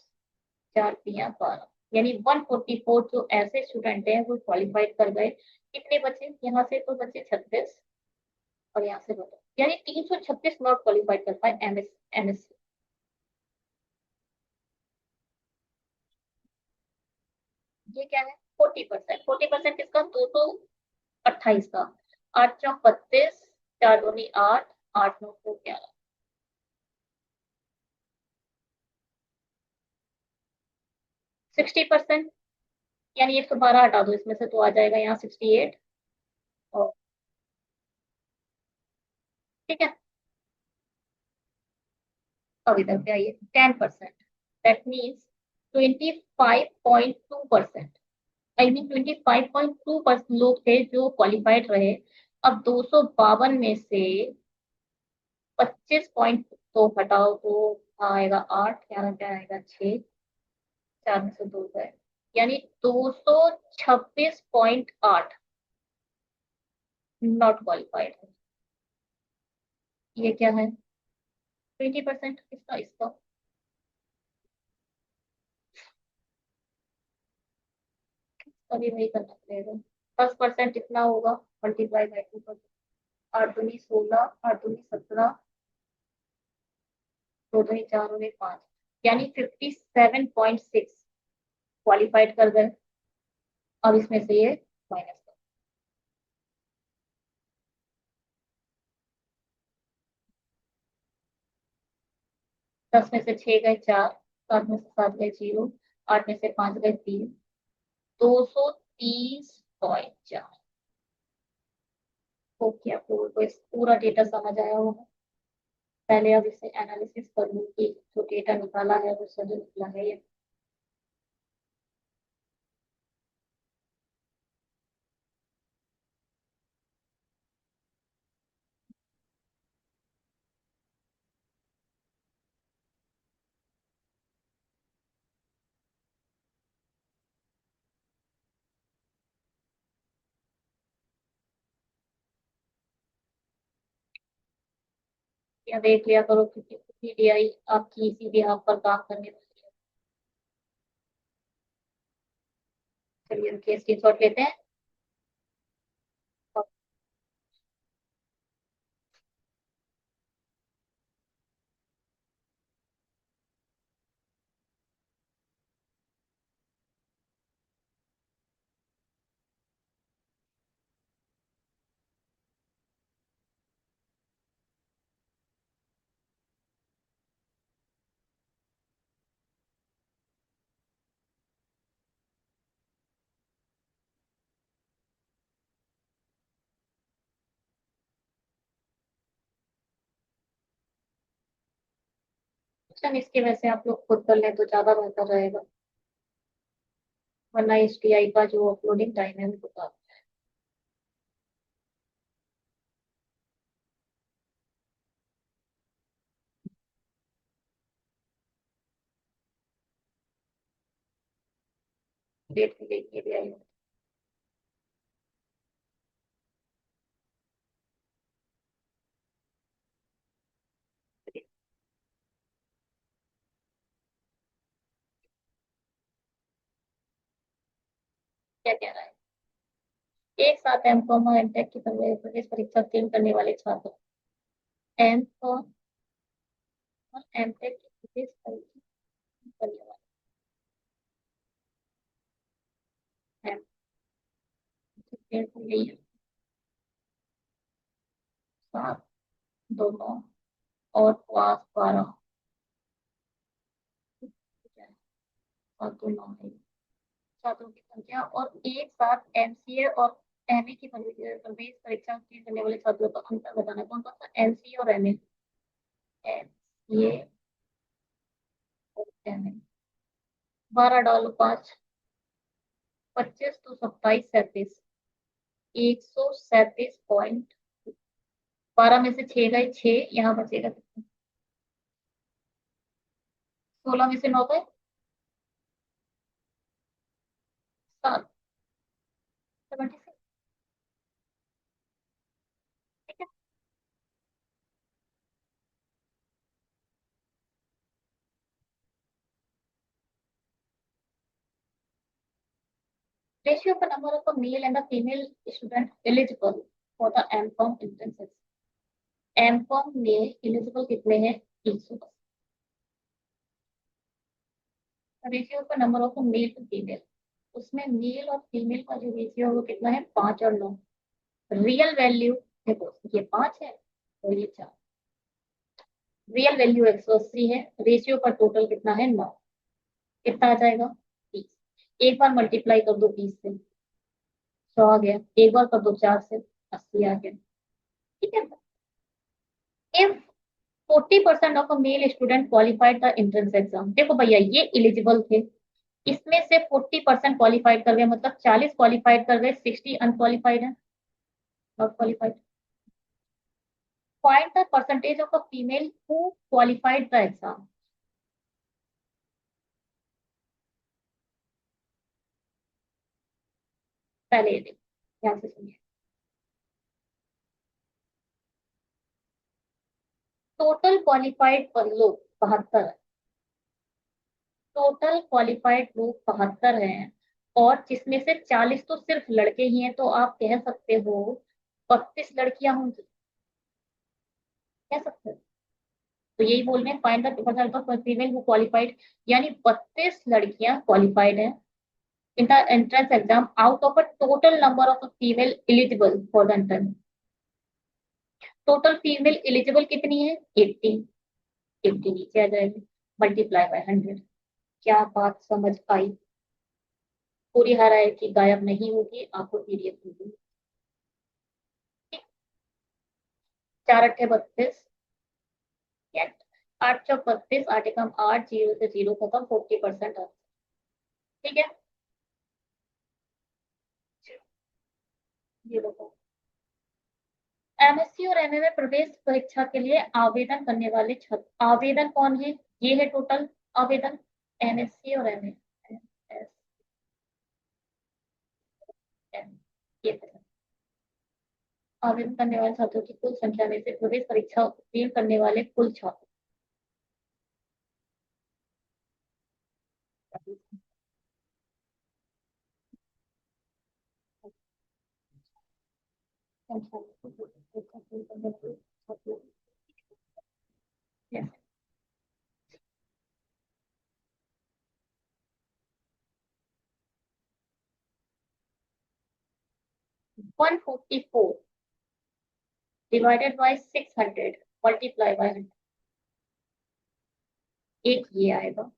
चार तिया 12, यानी 144 जो ऐसे स्टूडेंट हैं वो क्वालिफाइड कर गए। कितने बचे यहाँ से? तो बचे 36, और यहाँ से बचे यानी 336 नॉट क्वालिफाइड कर पाए एमएस। ये क्या है? 40%। 40% किसका? 228 का। 8 चौक 32, चार दूनी 8, 8 9 11। 60%, यानी 112 हटा दो इसमें से तो आ जाएगा यहाँ 68। और ठीक है, अब इधर पे आइए। 10%, दैट मीन्स 25.2%, आई मीन 25.2% लोग थे जो क्वालिफाइड रहे। अब 252 में से 25 तो हटाओ तो आएगा 8, ग्यारह क्या आएगा 6, चार में से 2 गए, यानी 226.8 नॉट क्वालिफाइड है। ये क्या है? 20%। इसका, इसका अभी वही करना पड़ेगा। 10% कितना होगा? Multiply by 2%। 8 दूनी 16, 8 दूनी 17, 2 दूनी 4 और 1 5, यानी 57.6 क्वालिफाइड कर गए। अब इसमें से ये माइनस कर। 10 में से 6 गए 4, 7 में से 7 गए 0, 8 में से 5 गए 3, 230.4। ओके, आपको इस पूरा डेटा समझ आया होगा। पहले अब इसे एनालिसिस कर लूँ कि जो डेटा निकाला है वो सही निकला है या। या देख लिया करो क्योंकि पीडीआई आपकी इसी बिहाफ पर काम करने वाली है। चलिए उनके स्क्रीनशॉट लेते हैं। और ऑप्शन इसके वैसे आप लोग खुद कर लें तो ज्यादा बेहतर रहेगा, वरना एस टी आई का जो अपलोडिंग टाइम है वो बता। डेट की गई पीडीआई। क्या कह रहा है? एक साथ एम कॉम और एम टेक की प्रवेश परीक्षा उत्तीर्ण करने वाले छात्र, एम कॉम और एम टेक की प्रवेश परीक्षा करने वाले, एम उत्तीर्ण हो गई है 7, 2 9 और पास 12, और 2 9 है छात्रों की संख्या, और एक साथ एमसीए और एमए की प्रवेश परीक्षा उत्तीर्ण करने वाले छात्रों का अंतर बताना। कौन कौन सा? एमसीए और एमए। ये $12 5, 25 तो 27 37, 137.12 में से 6 गए 6, यहाँ बचेगा कितना? 16 में से 9 गए 7, 76। ठीक है। Ratio of number of male and the female student eligible for the MCom entrance. MCom में एलिजिबल कितने हैं? 100। Ratio of number of male to female, उसमें मेल और फीमेल का जो रेशियो है वो कितना है? 5 और 9। रियल वैल्यू देखो, ये 5 है और ये 4। रियल वैल्यू 180 है, रेशियो का टोटल कितना है? 9। कितना आ जाएगा? 30। एक बार मल्टीप्लाई कर दो 20 से, 100 आ गया। एक बार कर दो 4 से, 80 आ गया। ठीक है। If 40% of a male student qualified the entrance exam, देखो भैया ये एलिजिबल थे, इसमें से 40% क्वालिफाइड कर गए, मतलब 40 क्वालिफाइड कर गए, 60 अनक्वालिफाइड है, not qualified. Find the percentage of a female who qualified the exam. पहले ये देखो, ध्यान से सुनिए। टोटल क्वालिफाइड लोग 72 है। टोटल क्वालिफाइड लोग 72 हैं, और जिसमें से 40 तो सिर्फ लड़के ही हैं, तो आप कह सकते हो 32 लड़कियां होंगी, कह सकते हो। तो यही बोल रहे हैं, find the percent of female who qualified, यानी 32 लड़कियां क्वालिफाइड हैं in the entrance exam out of a total number of female eligible for the entrance. Total female eligible कितनी है? 80। 80 नीचे आ जाएगी, मल्टीप्लाई बाय 100। क्या बात समझ आई? पूरी हरा है कि गायब नहीं होगी, आपको पीडीएफ होगी। 4 8 32, 8 चौक 32, 8 एकम 8, 0 से 0 खत्म, 40%। ठीक है। ये देखो, एमएससी और एमए में प्रवेश परीक्षा के लिए आवेदन करने वाले छात्र, आवेदन कौन है? ये है टोटल आवेदन, एमएससी और एमए। ये आवेदन करने वाले छात्रों की कुल संख्या में से प्रवेश परीक्षा उत्तीर्ण करने वाले कुल छात्र। Yes. 144 divided by 600 multiply by 100। एक ये आएगा,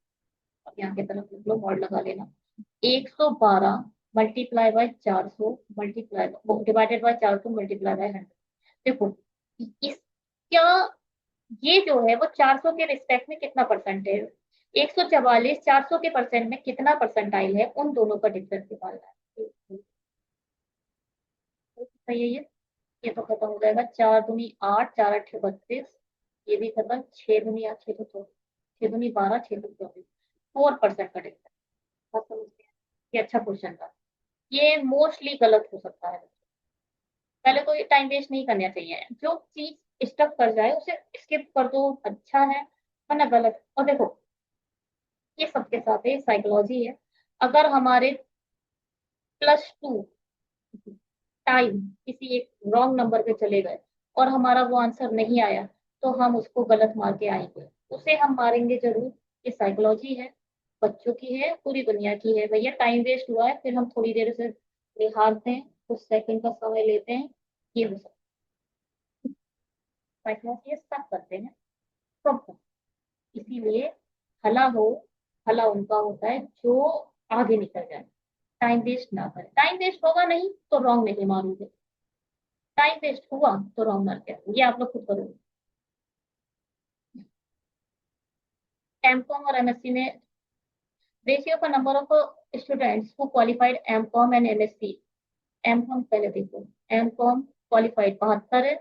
अब यहाँ की तरफ लिख लो, मॉड लगा लेना। 112 multiply by 400 multiply divided by 400 multiply by 100। देखो इसका, ये जो है वो 400 के रिस्पेक्ट में कितना परसेंट है? 144 400 के परसेंट में कितना परसेंटाइल है, उन दोनों का डिफरेंस निकालना है। सही है ये तो खत्म हो जाएगा। 4 दूनी 8, 4 8 32, ये भी खत्म। 6 दूनी 8, 6 तो 6 दूनी 12, 6 तो 24, 4% का डिफरेंस। बात समझ गए? ये अच्छा क्वेश्चन था। ये मोस्टली गलत हो सकता है। पहले तो ये टाइम वेस्ट नहीं करना चाहिए, जो चीज स्टक कर जाए उसे स्किप कर दो, अच्छा है, वरना गलत। और देखो, ये सबके साथ है, साइकोलॉजी है। अगर हमारे +2 टाइम किसी एक रॉन्ग नंबर पे चले गए और हमारा वो आंसर नहीं आया, तो हम उसको गलत मार के आएंगे, उसे हम मारेंगे जरूर। ये साइकोलॉजी है, बच्चों की है, पूरी दुनिया की है। भैया टाइम वेस्ट हुआ है, फिर हम थोड़ी देर से निहारते हैं, कुछ सेकंड का समय लेते हैं, ये हो सकता है। साइकोलॉजी ये सब करते हैं सब। इसीलिए भला हो, भला उनका होता है जो आगे निकल जाए, टाइम वेस्ट ना करे। टाइम वेस्ट होगा नहीं तो रॉन्ग नहीं मारोगे, टाइम वेस्ट हुआ तो रॉन्ग मार के ये आप लोग खुद करोगे। एमकॉम और एमएससी में रेशियो का number of students who qualified MCom and MSc. MCom पहले देखो, एमकॉम क्वालिफाइड 72 है।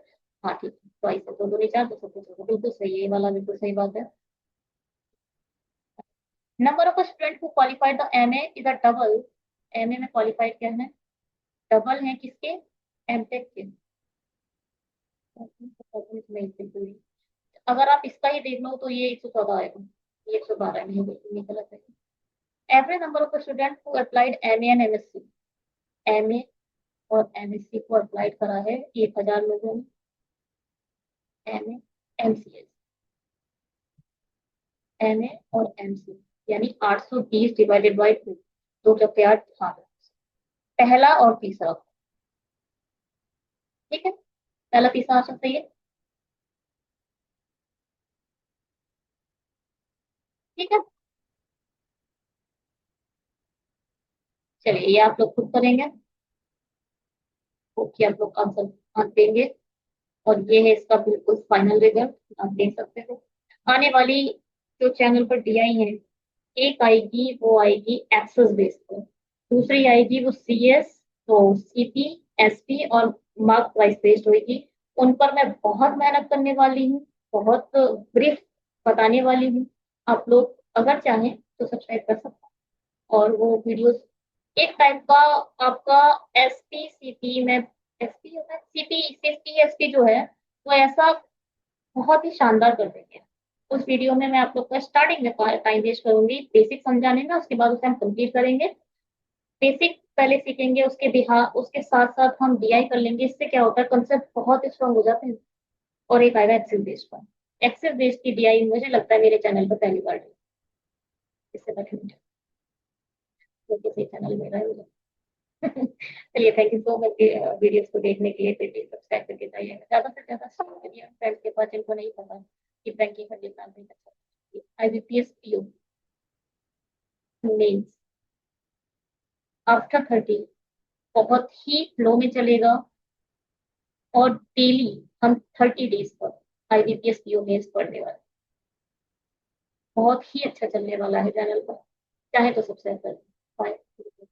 हाँ ठीक है, चॉइस है, तो दो नहीं चार, 275, बिल्कुल सही है, ये वाला बिल्कुल सही बात है। Number of student who qualified the MA is a double. MA में क्वालिफाइड क्या है? डबल है किसके? एमटेक के। नहीं बिल्कुल नहीं। अगर आप इसका ही देख लो तो ये 114 आएगा, ये 112 नहीं, बिल्कुल नहीं, गलत है। Average number of student who applied MA and MSc. MA और एमएससी को अप्लाइड करा है 1000 लोगों ने। एमए एमसीएस, एमए और एमसी, यानी 820 डिवाइडेड बाई 2, 2 8, हाँ, पहला और तीसरा। ठीक है, पहला तीसरा ऑप्शन सही है। ठीक है, चलिए ये आप लोग खुद करेंगे, ओके, आप लोग आंसर देंगे। और ये है इसका बिल्कुल फाइनल रिजल्ट, आप देख सकते हो। आने वाली जो चैनल पर डी आई है, एक आएगी वो आएगी एक्सेस बेस पर, दूसरी आएगी वो सी एस, तो सीपी, एसपी और मार्क प्राइस बेस्ड होगी। उन पर मैं बहुत मेहनत करने वाली हूँ, बहुत ब्रीफ बताने वाली हूँ। आप लोग अगर चाहें तो सब्सक्राइब कर सकते हैं, और वो वीडियोस एक टाइप का आपका एस पी सी पी में, एस पी होता है, सीपी सीपी एस पी जो है, वो ऐसा बहुत ही शानदार कर देंगे। उस वीडियो में मैं आप लोग का स्टार्टिंग में टाइम वेस्ट करूंगी बेसिक समझाने में, उसके बाद उसे हम कंप्लीट करेंगे। बेसिक पहले सीखेंगे, उसके बिहार उसके साथ साथ हम डीआई कर लेंगे। इससे क्या होता है, कंसेप्ट बहुत स्ट्रांग हो जाते हैं। और एक आएगा एक्सेल बेस्ड पर। एक्सेल बेस्ड की डीआई मुझे लगता है मेरे चैनल पर पहली बार है। इससे पहले मुझे किसी चैनल में रहा है मुझे। चलिए, thank you so much videos को देखने के लिए। प्लीज सब्सक्राइब करके जाइएगा, ज्यादा से ज्यादा शेयर करिए फ्रेंड्स के पास जिनको नहीं पता कि बैंकिंग का एग्जाम नहीं कर सकते। आईबीपीएस पीओ मेंस आफ्टर 30 बहुत ही फ्लो में चलेगा। और डेली हम 30 डेज पर आईबीपीएस पीओ मेंस पढ़ने वाले, बहुत ही अच्छा चलने वाला है चैनल पर। चाहे तो सब्सक्राइब करें। बाय।